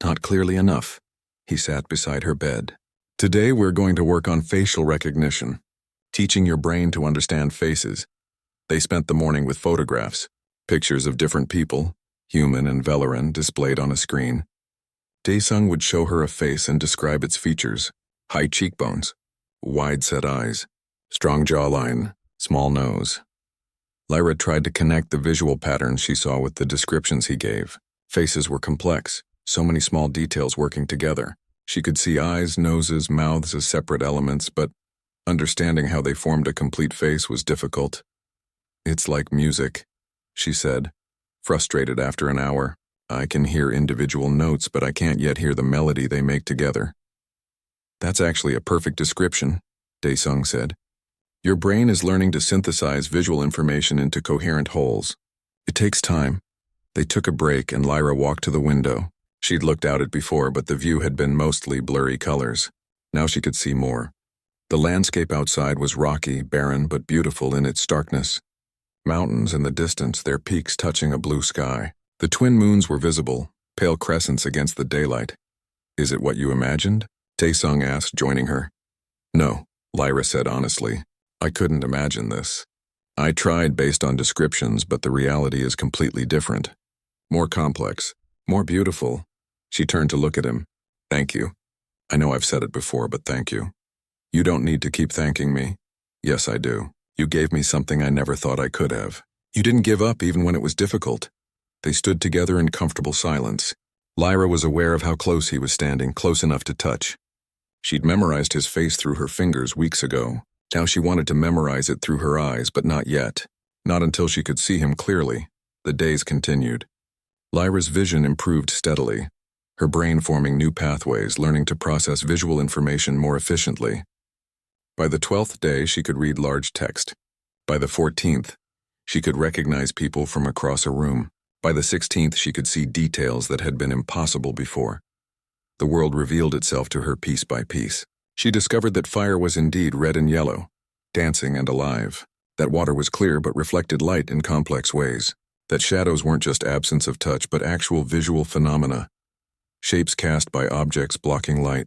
Not clearly enough." He sat beside her bed. "Today we're going to work on facial recognition, teaching your brain to understand faces." They spent the morning with photographs, pictures of different people, human and Velaran, displayed on a screen. Daesung would show her a face and describe its features: high cheekbones, wide-set eyes, strong jawline, small nose. Lyra tried to connect the visual patterns she saw with the descriptions he gave. Faces were complex, so many small details working together. She could see eyes, noses, mouths as separate elements, but understanding how they formed a complete face was difficult. "It's like music," she said, frustrated after an hour. "I can hear individual notes, but I can't yet hear the melody they make together." "That's actually a perfect description," Daesung said. "Your brain is learning to synthesize visual information into coherent wholes. It takes time." They took a break and Lyra walked to the window. She'd looked out it before, but the view had been mostly blurry colors. Now she could see more. The landscape outside was rocky, barren, but beautiful in its starkness. Mountains in the distance, their peaks touching a blue sky. The twin moons were visible, pale crescents against the daylight. "Is it what you imagined?" Daesung asked, joining her. "No," Lyra said honestly. "I couldn't imagine this. I tried based on descriptions, but the reality is completely different. More complex, more beautiful." She turned to look at him. "Thank you. I know I've said it before, but thank you." "You don't need to keep thanking me." "Yes, I do. You gave me something I never thought I could have. You didn't give up even when it was difficult." They stood together in comfortable silence. Lyra was aware of how close he was standing, close enough to touch. She'd memorized his face through her fingers weeks ago. Now she wanted to memorize it through her eyes, but not yet. Not until she could see him clearly. The days continued. Lyra's vision improved steadily, her brain forming new pathways, learning to process visual information more efficiently. By the 12th day, she could read large text. By the 14th, she could recognize people from across a room. By the 16th, she could see details that had been impossible before. The world revealed itself to her piece by piece. She discovered that fire was indeed red and yellow, dancing and alive. That water was clear but reflected light in complex ways. That shadows weren't just absence of touch but actual visual phenomena, shapes cast by objects blocking light.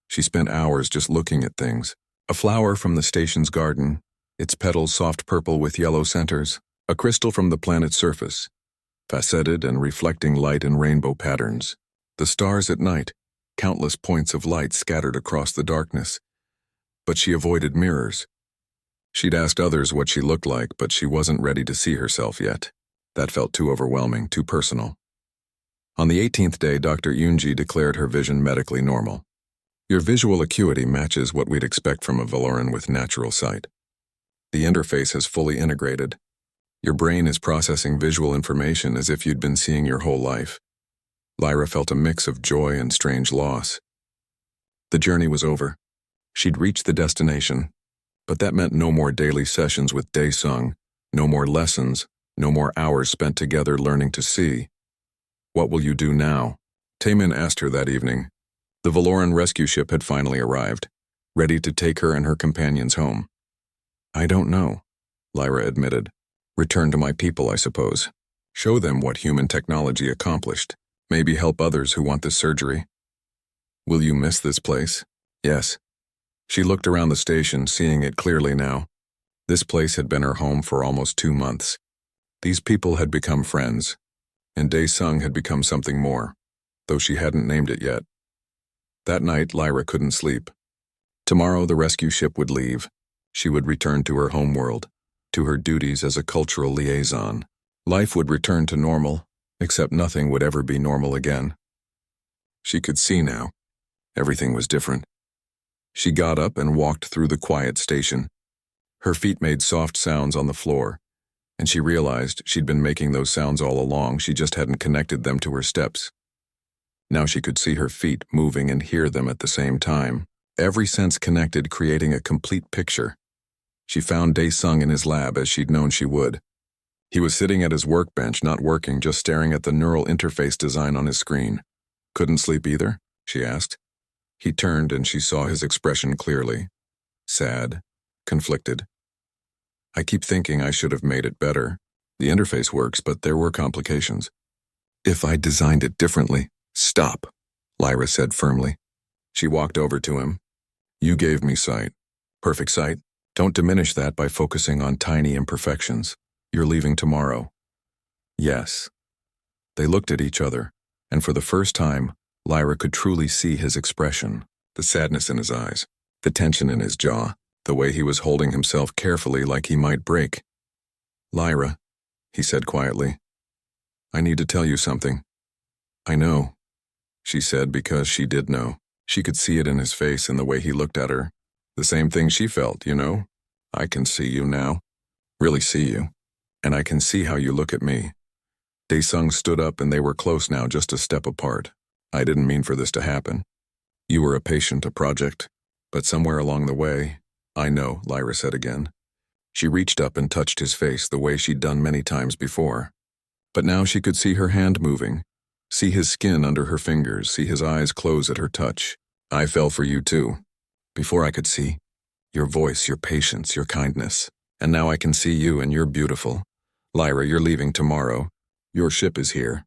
She spent hours just looking at things. A flower from the station's garden, its petals soft purple with yellow centers. A crystal from the planet's surface, faceted and reflecting light in rainbow patterns. The stars at night, countless points of light scattered across the darkness. But she avoided mirrors. She'd asked others what she looked like, but she wasn't ready to see herself yet. That felt too overwhelming, too personal. On the 18th day, Dr. Yunji declared her vision medically normal. "Your visual acuity matches what we'd expect from a Valoran with natural sight. The interface has fully integrated. Your brain is processing visual information as if you'd been seeing your whole life." Lyra felt a mix of joy and strange loss. The journey was over. She'd reached the destination, but that meant no more daily sessions with Daesung, no more lessons, no more hours spent together learning to see. "What will you do now?" Taemin asked her that evening. The Valoran rescue ship had finally arrived, ready to take her and her companions home. "I don't know," Lyra admitted. "Return to my people, I suppose. Show them what human technology accomplished. Maybe help others who want this surgery." "Will you miss this place?" "Yes." She looked around the station, seeing it clearly now. This place had been her home for almost 2 months. These people had become friends, and Daesung had become something more, though she hadn't named it yet. That night, Lyra couldn't sleep. Tomorrow, the rescue ship would leave. She would return to her homeworld, to her duties as a cultural liaison. Life would return to normal, except nothing would ever be normal again. She could see now. Everything was different. She got up and walked through the quiet station. Her feet made soft sounds on the floor, and she realized she'd been making those sounds all along, she just hadn't connected them to her steps. Now she could see her feet moving and hear them at the same time. Every sense connected, creating a complete picture. She found Dae-sung in his lab as she'd known she would. He was sitting at his workbench, not working, just staring at the neural interface design on his screen. Couldn't sleep either? She asked. He turned and she saw his expression clearly. Sad, conflicted. I keep thinking I should have made it better. The interface works, but there were complications. If I designed it differently. Stop, Lyra said firmly. She walked over to him. You gave me sight. Perfect sight. Don't diminish that by focusing on tiny imperfections. You're leaving tomorrow. Yes. They looked at each other, and for the first time, Lyra could truly see his expression, the sadness in his eyes, the tension in his jaw, the way he was holding himself carefully like he might break. Lyra, he said quietly, I need to tell you something. I know, she said, because she did know. She could see it in his face and the way he looked at her. The same thing she felt, you know? I can see you now. Really see you. And I can see how you look at me. Dae-sung stood up and they were close now, just a step apart. I didn't mean for this to happen. You were a patient, a project. But somewhere along the way, I know, Lyra said again. She reached up and touched his face the way she'd done many times before. But now she could see her hand moving, see his skin under her fingers, see his eyes close at her touch. I fell for you too. Before I could see. Your voice, your patience, your kindness. And now I can see you and you're beautiful. Lyra, you're leaving tomorrow. Your ship is here.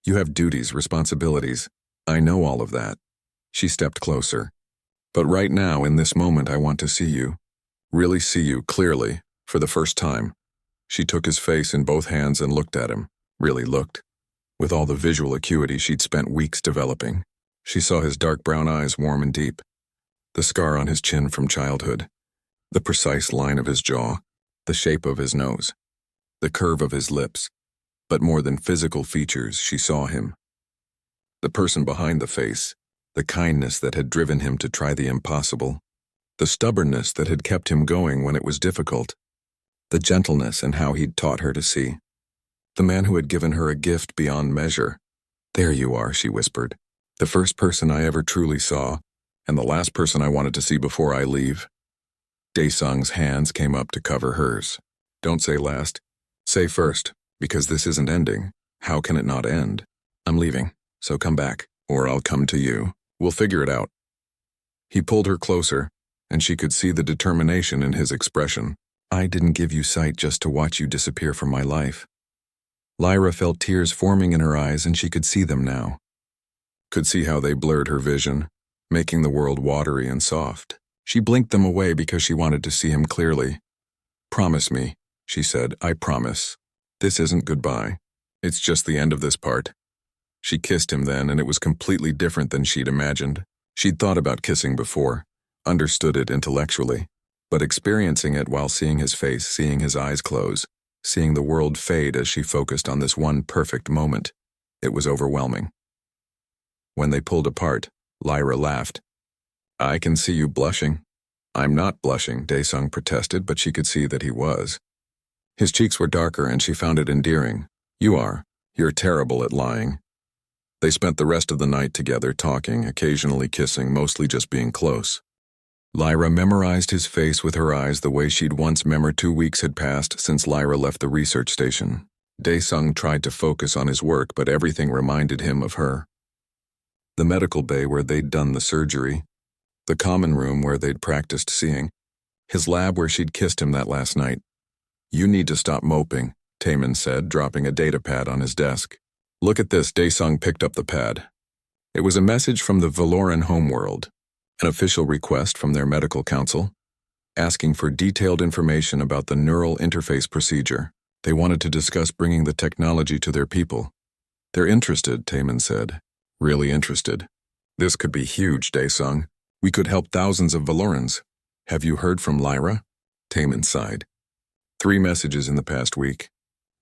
You have duties, responsibilities. I know all of that. She stepped closer. But right now, in this moment, I want to see you. Really see you clearly, for the first time. She took his face in both hands and looked at him. Really looked. With all the visual acuity she'd spent weeks developing. She saw his dark brown eyes warm and deep. The scar on his chin from childhood. The precise line of his jaw. The shape of his nose. The curve of his lips. But more than physical features, she saw him. The person behind the face. The kindness that had driven him to try the impossible. The stubbornness that had kept him going when it was difficult. The gentleness and how he'd taught her to see. The man who had given her a gift beyond measure. There you are, she whispered. The first person I ever truly saw, and the last person I wanted to see before I leave. Dae-sung's hands came up to cover hers. Don't say last. Say first, because this isn't ending. How can it not end? I'm leaving, so come back, or I'll come to you. We'll figure it out. He pulled her closer, and she could see the determination in his expression. I didn't give you sight just to watch you disappear from my life. Lyra felt tears forming in her eyes, and she could see them now. Could see how they blurred her vision, making the world watery and soft. She blinked them away because she wanted to see him clearly. Promise me, she said, I promise. This isn't goodbye. It's just the end of this part. She kissed him then, and it was completely different than she'd imagined. She'd thought about kissing before, understood it intellectually, but experiencing it while seeing his face, seeing his eyes close, seeing the world fade as she focused on this one perfect moment, it was overwhelming. When they pulled apart, Lyra laughed. I can see you blushing. I'm not blushing, Dae-sung protested, but she could see that he was. His cheeks were darker and she found it endearing. You are. You're terrible at lying. They spent the rest of the night together, talking, occasionally kissing, mostly just being close. Lyra memorized his face with her eyes the way she'd once memorized. 2 weeks had passed since Lyra left the research station. Dae-sung tried to focus on his work, but everything reminded him of her. The medical bay where they'd done the surgery, the common room where they'd practiced seeing, his lab where she'd kissed him that last night. You need to stop moping, Taemin said, dropping a data pad on his desk. Look at this, Dae-sung picked up the pad. It was a message from the Valoran homeworld, an official request from their medical council, asking for detailed information about the neural interface procedure. They wanted to discuss bringing the technology to their people. They're interested, Taemin said. Really interested. This could be huge, Daesung. We could help thousands of Valorans. Have you heard from Lyra? Taemin sighed. 3 messages in the past week.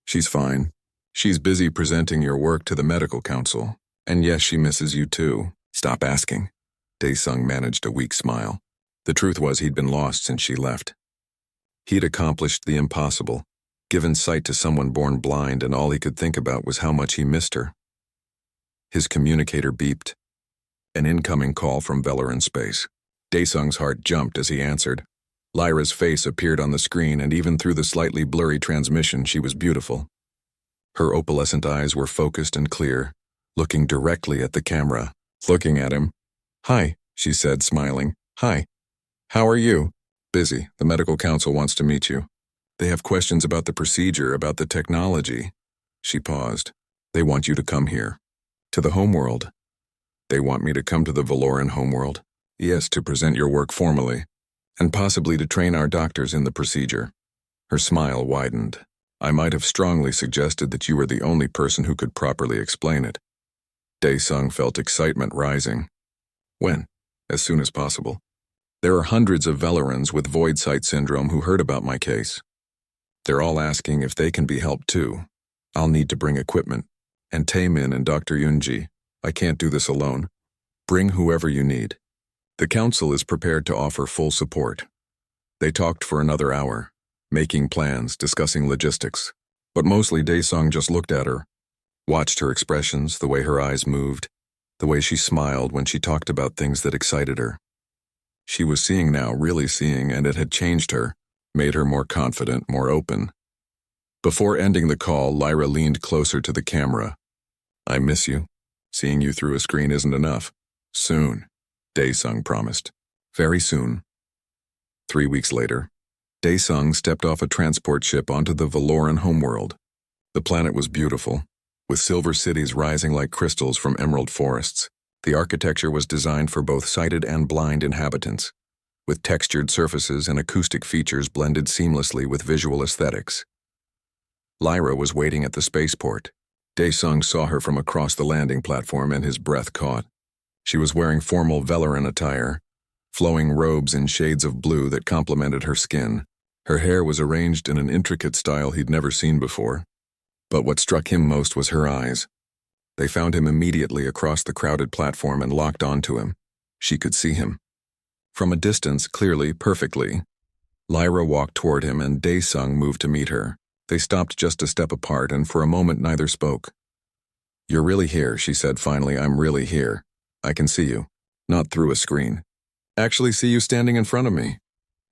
She's fine. She's busy presenting your work to the medical council. And yes, she misses you too. Stop asking. Daesung managed a weak smile. The truth was he'd been lost since she left. He'd accomplished the impossible, given sight to someone born blind, and all he could think about was how much he missed her. His communicator beeped. An incoming call from Valoran space. Daesung's heart jumped as he answered. Lyra's face appeared on the screen, and even through the slightly blurry transmission, she was beautiful. Her opalescent eyes were focused and clear, looking directly at the camera. Looking at him. Hi, she said, smiling. Hi. How are you? Busy. The medical council wants to meet you. They have questions about the procedure, about the technology. She paused. They want you to come here. To the homeworld. They want me to come to the Valoran homeworld? Yes, to present your work formally. And possibly to train our doctors in the procedure. Her smile widened. I might have strongly suggested that you were the only person who could properly explain it. Daesung felt excitement rising. When? As soon as possible. There are hundreds of Valorans with void sight syndrome who heard about my case. They're all asking if they can be helped too. I'll need to bring equipment. And Taemin and Dr. Yunji. I can't do this alone. Bring whoever you need. The council is prepared to offer full support. They talked for another hour, making plans, discussing logistics. But mostly Daesung just looked at her, watched her expressions, the way her eyes moved, the way she smiled when she talked about things that excited her. She was seeing now, really seeing, and it had changed her, made her more confident, more open. Before ending the call, Lyra leaned closer to the camera. I miss you. Seeing you through a screen isn't enough. Soon, Daesung promised. Very soon. 3 weeks later, Daesung stepped off a transport ship onto the Valoran homeworld. The planet was beautiful, with silver cities rising like crystals from emerald forests. The architecture was designed for both sighted and blind inhabitants, with textured surfaces and acoustic features blended seamlessly with visual aesthetics. Lyra was waiting at the spaceport. Daesung saw her from across the landing platform, and his breath caught. She was wearing formal Valoran attire, flowing robes in shades of blue that complemented her skin. Her hair was arranged in an intricate style he'd never seen before. But what struck him most was her eyes. They found him immediately across the crowded platform and locked onto him. She could see him. From a distance, clearly, perfectly. Lyra walked toward him, and Daesung moved to meet her. They stopped just a step apart, and for a moment neither spoke. You're really here, she said finally. I'm really here. I can see you. Not through a screen. Actually see you standing in front of me.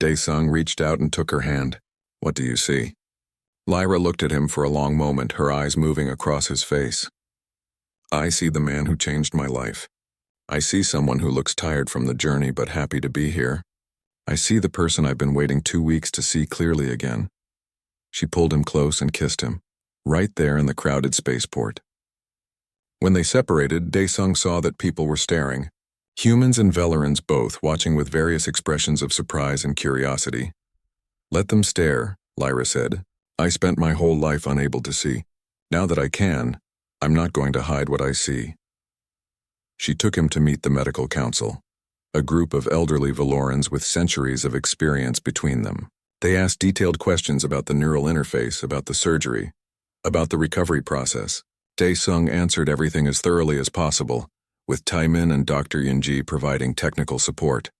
Daesung reached out and took her hand. What do you see? Lyra looked at him for a long moment, her eyes moving across his face. I see the man who changed my life. I see someone who looks tired from the journey but happy to be here. I see the person I've been waiting 2 weeks to see clearly again. She pulled him close and kissed him, right there in the crowded spaceport. When they separated, Daesung saw that people were staring. Humans and Valorans both, watching with various expressions of surprise and curiosity. Let them stare, Lyra said. I spent my whole life unable to see. Now that I can, I'm not going to hide what I see. She took him to meet the medical council, a group of elderly Valorans with centuries of experience between them. They asked detailed questions about the neural interface, about the surgery, about the recovery process. Daesung answered everything as thoroughly as possible, with Taemin and Dr. Yunji providing technical support.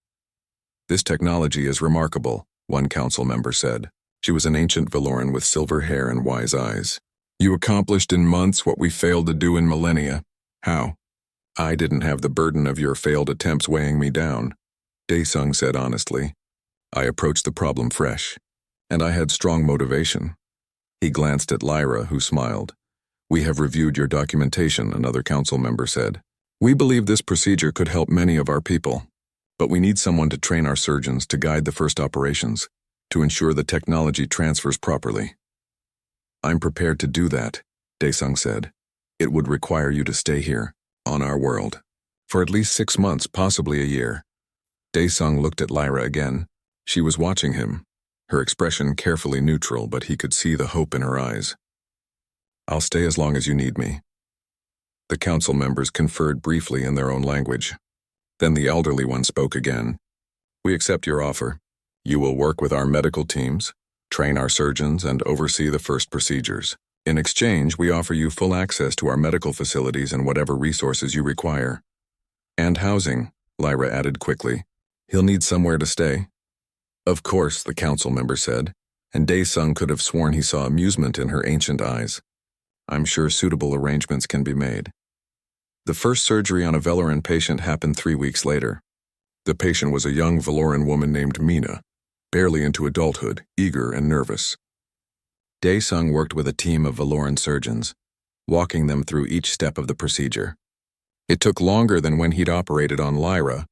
This technology is remarkable, one council member said. She was an ancient Valoran with silver hair and wise eyes. You accomplished in months what we failed to do in millennia. How? I didn't have the burden of your failed attempts weighing me down, Daesung said honestly. I approached the problem fresh, and I had strong motivation. He glanced at Lyra, who smiled. We have reviewed your documentation, another council member said. We believe this procedure could help many of our people, but we need someone to train our surgeons to guide the first operations, to ensure the technology transfers properly. I'm prepared to do that, Daesung said. It would require you to stay here, on our world, for at least 6 months, possibly a year. Daesung looked at Lyra again. She was watching him, her expression carefully neutral, but he could see the hope in her eyes. I'll stay as long as you need me. The council members conferred briefly in their own language. Then the elderly one spoke again. We accept your offer. You will work with our medical teams, train our surgeons, and oversee the first procedures. In exchange, we offer you full access to our medical facilities and whatever resources you require. And housing, Lyra added quickly. He'll need somewhere to stay. Of course, the council member said, and Dae-sung could have sworn he saw amusement in her ancient eyes. I'm sure suitable arrangements can be made. The first surgery on a Valoran patient happened 3 weeks later. The patient was a young Valoran woman named Mina, barely into adulthood, eager and nervous. Dae-sung worked with a team of Valoran surgeons, walking them through each step of the procedure. It took longer than when he'd operated on Lyra,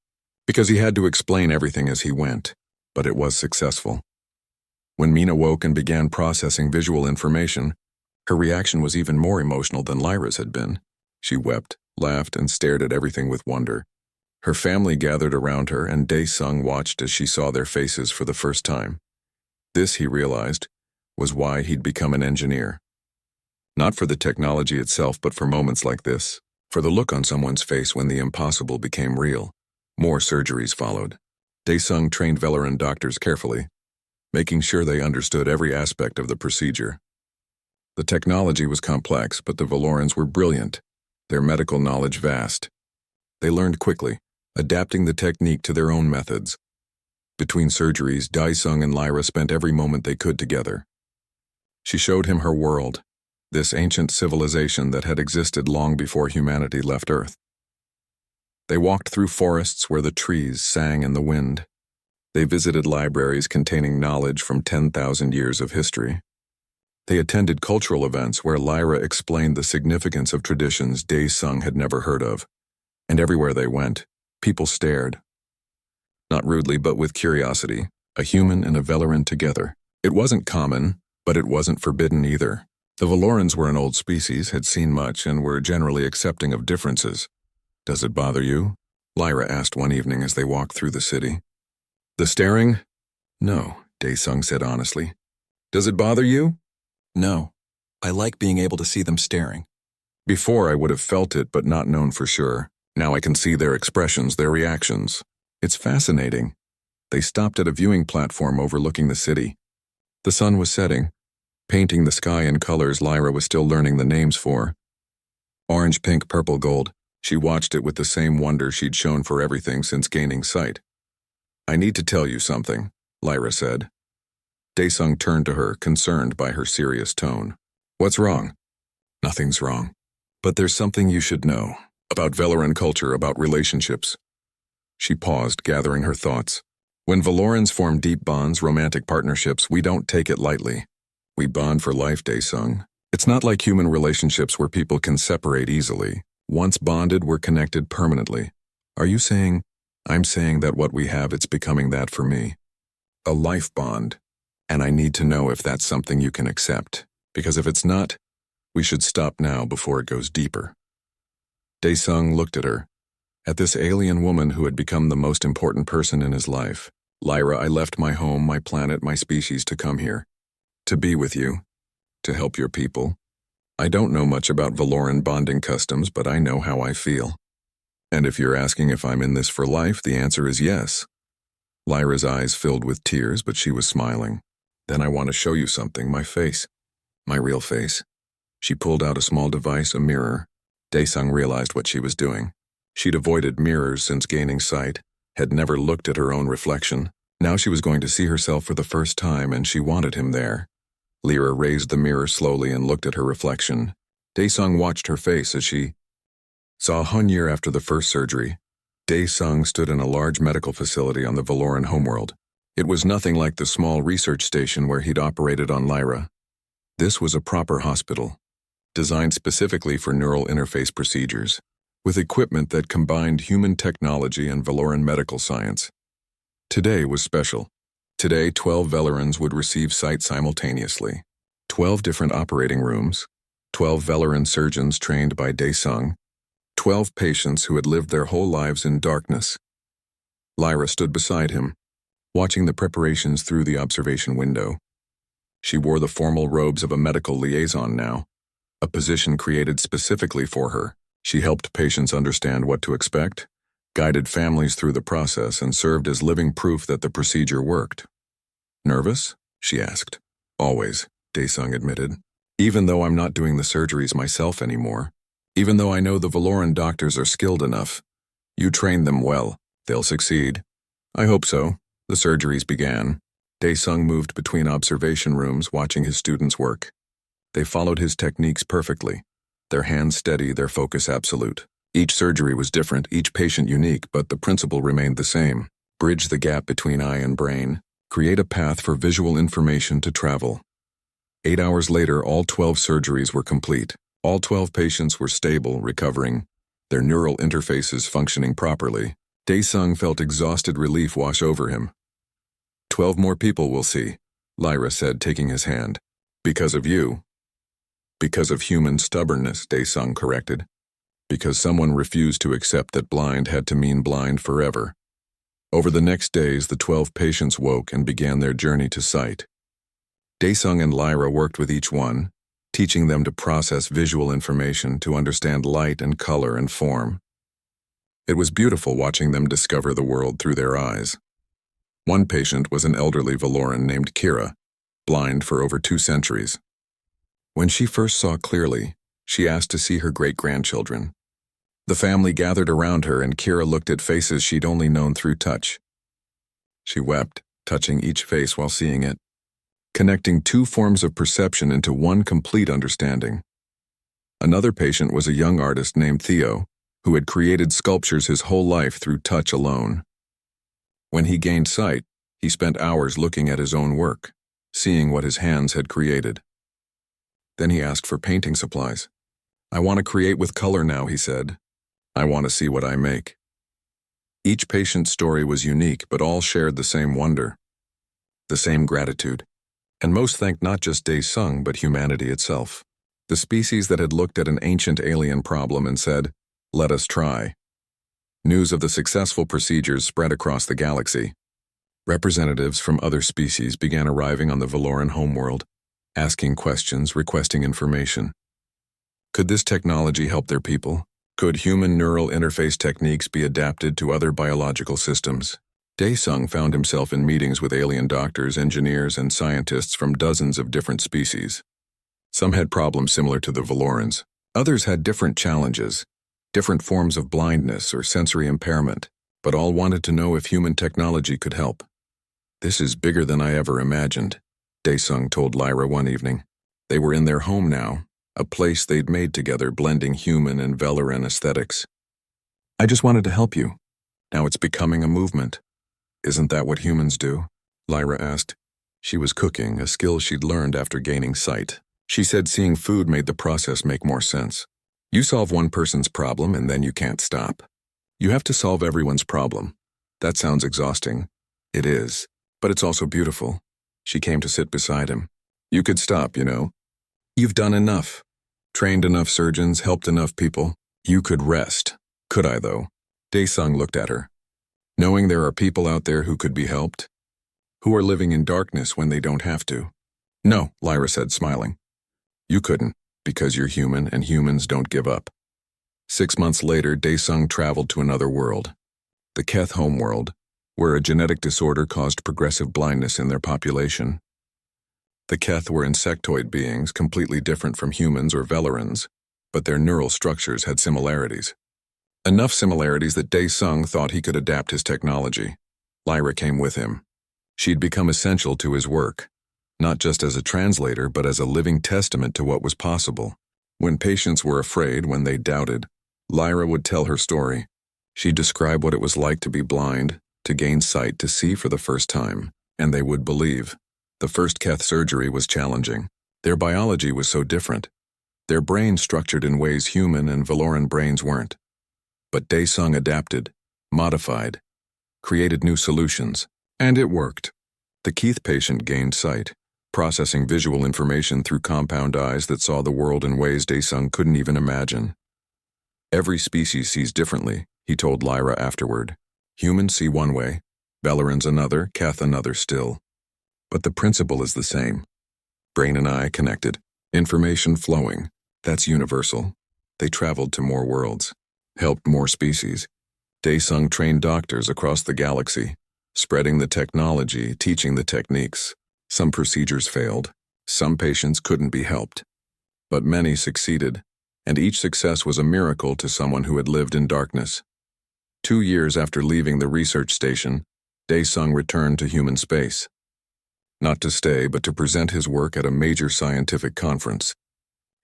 because he had to explain everything as he went, but it was successful. When Mina woke and began processing visual information, her reaction was even more emotional than Lyra's had been. She wept, laughed, and stared at everything with wonder. Her family gathered around her, and Dae-sung watched as she saw their faces for the first time. This, he realized, was why he'd become an engineer. Not for the technology itself, but for moments like this, for the look on someone's face when the impossible became real. More surgeries followed. Dae-sung trained Valoran doctors carefully, making sure they understood every aspect of the procedure. The technology was complex, but the Valorans were brilliant, their medical knowledge vast. They learned quickly, adapting the technique to their own methods. Between surgeries, Dae-sung and Lyra spent every moment they could together. She showed him her world, this ancient civilization that had existed long before humanity left Earth. They walked through forests where the trees sang in the wind. They visited libraries containing knowledge from 10,000 years of history. They attended cultural events where Lyra explained the significance of traditions Dae-sung had never heard of. And everywhere they went, people stared. Not rudely, but with curiosity, a human and a Valoran together. It wasn't common, but it wasn't forbidden either. The Valorans were an old species, had seen much, and were generally accepting of differences. Does it bother you? Lyra asked one evening as they walked through the city. The staring? No, Dae-sung said honestly. Does it bother you? No. I like being able to see them staring. Before I would have felt it but not known for sure. Now I can see their expressions, their reactions. It's fascinating. They stopped at a viewing platform overlooking the city. The sun was setting, painting the sky in colors Lyra was still learning the names for. Orange, pink, purple, gold. She watched it with the same wonder she'd shown for everything since gaining sight. I need to tell you something, Lyra said. Dae-sung turned to her, concerned by her serious tone. What's wrong? Nothing's wrong. But there's something you should know. About Valoran culture, about relationships. She paused, gathering her thoughts. When Valorans form deep bonds, romantic partnerships, we don't take it lightly. We bond for life, Dae-sung. It's not like human relationships where people can separate easily. Once bonded, we're connected permanently. Are you saying? I'm saying that what we have, it's becoming that for me. A life bond. And I need to know if that's something you can accept. Because if it's not, we should stop now before it goes deeper. Dae-sung looked at her, at this alien woman who had become the most important person in his life. Lyra, I left my home, my planet, my species to come here. To be with you. To help your people. I don't know much about Valoran bonding customs, but I know how I feel. And if you're asking if I'm in this for life, the answer is yes. Lyra's eyes filled with tears, but she was smiling. Then I want to show you something, my face. My real face. She pulled out a small device, a mirror. Dae-sung realized what she was doing. She'd avoided mirrors since gaining sight, had never looked at her own reflection. Now she was going to see herself for the first time, and she wanted him there. Lyra raised the mirror slowly and looked at her reflection. Dae-sung watched her face as she saw 1 year after the first surgery. Dae-sung stood in a large medical facility on the Valoran homeworld. It was nothing like the small research station where he'd operated on Lyra. This was a proper hospital, designed specifically for neural interface procedures, with equipment that combined human technology and Valoran medical science. Today was special. Today, 12 Valorans would receive sight simultaneously. 12 different operating rooms, 12 Valoran surgeons trained by Dae-sung, 12 patients who had lived their whole lives in darkness. Lyra stood beside him, watching the preparations through the observation window. She wore the formal robes of a medical liaison now, a position created specifically for her. She helped patients understand what to expect, guided families through the process, and served as living proof that the procedure worked. Nervous? She asked. Always, Daesung admitted. Even though I'm not doing the surgeries myself anymore. Even though I know the Valoran doctors are skilled enough. You trained them well. They'll succeed. I hope so. The surgeries began. Daesung moved between observation rooms, watching his students work. They followed his techniques perfectly. Their hands steady, their focus absolute. Each surgery was different, each patient unique, but the principle remained the same. Bridge the gap between eye and brain. Create a path for visual information to travel. 8 hours later, all 12 surgeries were complete. All 12 patients were stable, recovering, their neural interfaces functioning properly. Daesung felt exhausted relief wash over him. 12 more people will see, Lyra said, taking his hand. Because of you. Because of human stubbornness, Daesung corrected. Because someone refused to accept that blind had to mean blind forever. Over the next days, the 12 patients woke and began their journey to sight. Daesung and Lyra worked with each one, teaching them to process visual information, to understand light and color and form. It was beautiful watching them discover the world through their eyes. One patient was an elderly Valoran named Kira, blind for over 2 centuries. When she first saw clearly, she asked to see her great-grandchildren. The family gathered around her, and Kira looked at faces she'd only known through touch. She wept, touching each face while seeing it, connecting 2 forms of perception into one complete understanding. Another patient was a young artist named Theo, who had created sculptures his whole life through touch alone. When he gained sight, he spent hours looking at his own work, seeing what his hands had created. Then he asked for painting supplies. I want to create with color now, he said. I want to see what I make. Each patient's story was unique, but all shared the same wonder, the same gratitude. And most thanked not just Daesung, but humanity itself. The species that had looked at an ancient alien problem and said, let us try. News of the successful procedures spread across the galaxy. Representatives from other species began arriving on the Valoran homeworld, asking questions, requesting information. Could this technology help their people? Could human neural interface techniques be adapted to other biological systems? Daesung found himself in meetings with alien doctors, engineers, and scientists from dozens of different species. Some had problems similar to the Valorans. Others had different challenges, different forms of blindness or sensory impairment, but all wanted to know if human technology could help. This is bigger than I ever imagined, Daesung told Lyra one evening. They were in their home now, a place they'd made together, blending human and Valoran aesthetics. I just wanted to help you. Now it's becoming a movement. Isn't that what humans do? Lyra asked. She was cooking, a skill she'd learned after gaining sight. She said seeing food made the process make more sense. You solve one person's problem and then you can't stop. You have to solve everyone's problem. That sounds exhausting. It is, but it's also beautiful. She came to sit beside him. You could stop, you know. You've done enough. Trained enough surgeons, helped enough people. You could rest. Could I, though? Daesung looked at her. Knowing there are people out there who could be helped, who are living in darkness when they don't have to. No, Lyra said, smiling. You couldn't, because you're human and humans don't give up. 6 months later, Daesung traveled to another world, the Keth homeworld, where a genetic disorder caused progressive blindness in their population. The Keth were insectoid beings, completely different from humans or Velorans, but their neural structures had similarities. Enough similarities that Daesung thought he could adapt his technology. Lyra came with him. She'd become essential to his work, not just as a translator, but as a living testament to what was possible. When patients were afraid, when they doubted, Lyra would tell her story. She'd describe what it was like to be blind, to gain sight, to see for the first time, and they would believe. The first Keth surgery was challenging. Their biology was so different. Their brains structured in ways human and Valoran brains weren't. But Daesung adapted, modified, created new solutions, and it worked. The Keith patient gained sight, processing visual information through compound eyes that saw the world in ways Daesung couldn't even imagine. Every species sees differently, he told Lyra afterward. Humans see one way, Valorans another, Keth another still. But the principle is the same. Brain and eye connected, information flowing. That's universal. They traveled to more worlds, helped more species. Daesung trained doctors across the galaxy, spreading the technology, teaching the techniques. Some procedures failed. Some patients couldn't be helped. But many succeeded, and each success was a miracle to someone who had lived in darkness. 2 years after leaving the research station, Daesung returned to human space. Not to stay, but to present his work at a major scientific conference.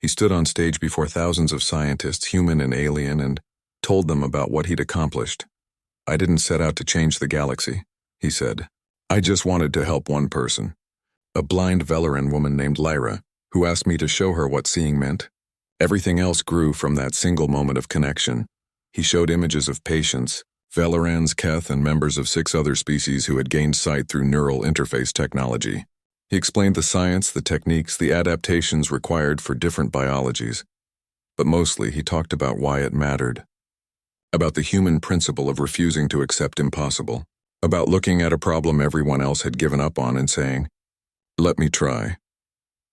He stood on stage before thousands of scientists, human and alien, and told them about what he'd accomplished. "I didn't set out to change the galaxy," he said. "I just wanted to help one person. A blind Velaran woman named Lyra, who asked me to show her what seeing meant. Everything else grew from that single moment of connection." He showed images of patients, Velarans, Keth, and members of 6 other species who had gained sight through neural interface technology. He explained the science, the techniques, the adaptations required for different biologies. But mostly he talked about why it mattered. About the human principle of refusing to accept impossible. About looking at a problem everyone else had given up on and saying, "Let me try."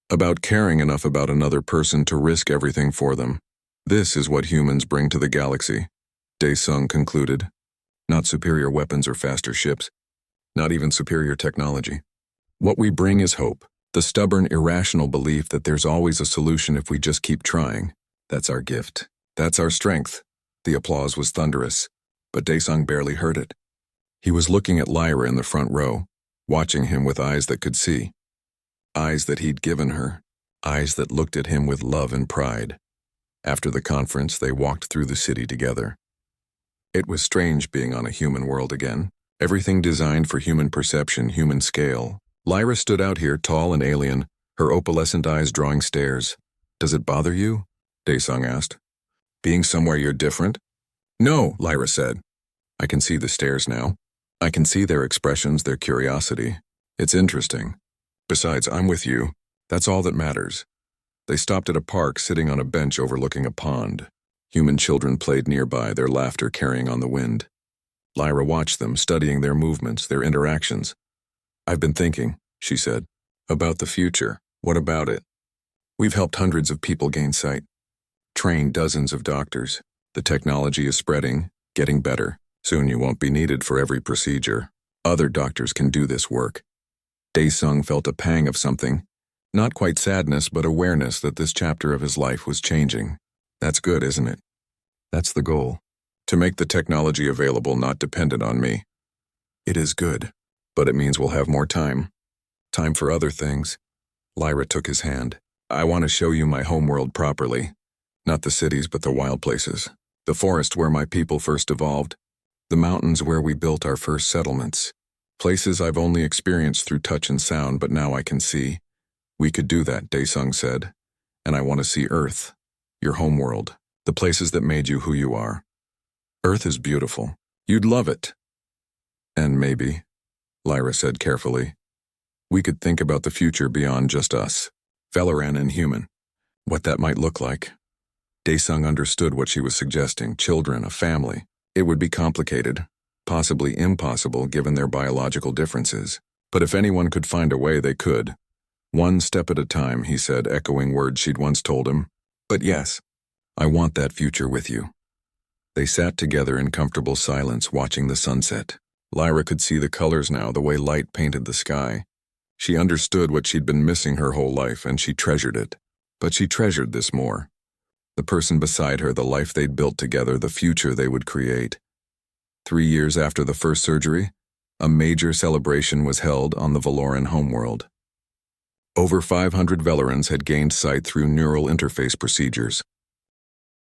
About caring enough about another person to risk everything for them. "This is what humans bring to the galaxy," Daesung concluded. "Not superior weapons or faster ships. Not even superior technology. What we bring is hope. The stubborn, irrational belief that there's always a solution if we just keep trying. That's our gift. That's our strength." The applause was thunderous, but Daesung barely heard it. He was looking at Lyra in the front row, watching him with eyes that could see. Eyes that he'd given her. Eyes that looked at him with love and pride. After the conference, they walked through the city together. It was strange being on a human world again. Everything designed for human perception, human scale. Lyra stood out here, tall and alien, her opalescent eyes drawing stares. "Does it bother you?" Daesung asked. "Being somewhere you're different?" "No," Lyra said. "I can see the stares now. I can see their expressions, their curiosity. It's interesting. Besides, I'm with you. That's all that matters." They stopped at a park, sitting on a bench overlooking a pond. Human children played nearby, their laughter carrying on the wind. Lyra watched them, studying their movements, their interactions. "I've been thinking," she said, "about the future. What about it? We've helped hundreds of people gain sight. Trained dozens of doctors. The technology is spreading, getting better. Soon you won't be needed for every procedure. Other doctors can do this work." Daesung felt a pang of something. Not quite sadness, but awareness that this chapter of his life was changing. That's good, isn't it? That's the goal. To make the technology available, not dependent on me. It is good, but it means we'll have more time. Time for other things. Lyra took his hand. "I want to show you my homeworld properly. Not the cities, but the wild places. The forest where my people first evolved. The mountains where we built our first settlements. Places I've only experienced through touch and sound, but now I can see. We could do that," Daesung said. "And I want to see Earth. Your homeworld. The places that made you who you are. Earth is beautiful. You'd love it." "And maybe," Lyra said carefully, "we could think about the future beyond just us. Velaran and human. What that might look like." Daesung understood what she was suggesting. Children, a family. It would be complicated. Possibly impossible given their biological differences. But if anyone could find a way, they could. "One step at a time," he said, echoing words she'd once told him. "But yes, I want that future with you." They sat together in comfortable silence, watching the sunset. Lyra could see the colors now, the way light painted the sky. She understood what she'd been missing her whole life, and she treasured it. But she treasured this more. The person beside her, the life they'd built together, the future they would create. 3 years after the first surgery, a major celebration was held on the Valoran homeworld. Over 500 Velarans had gained sight through neural interface procedures.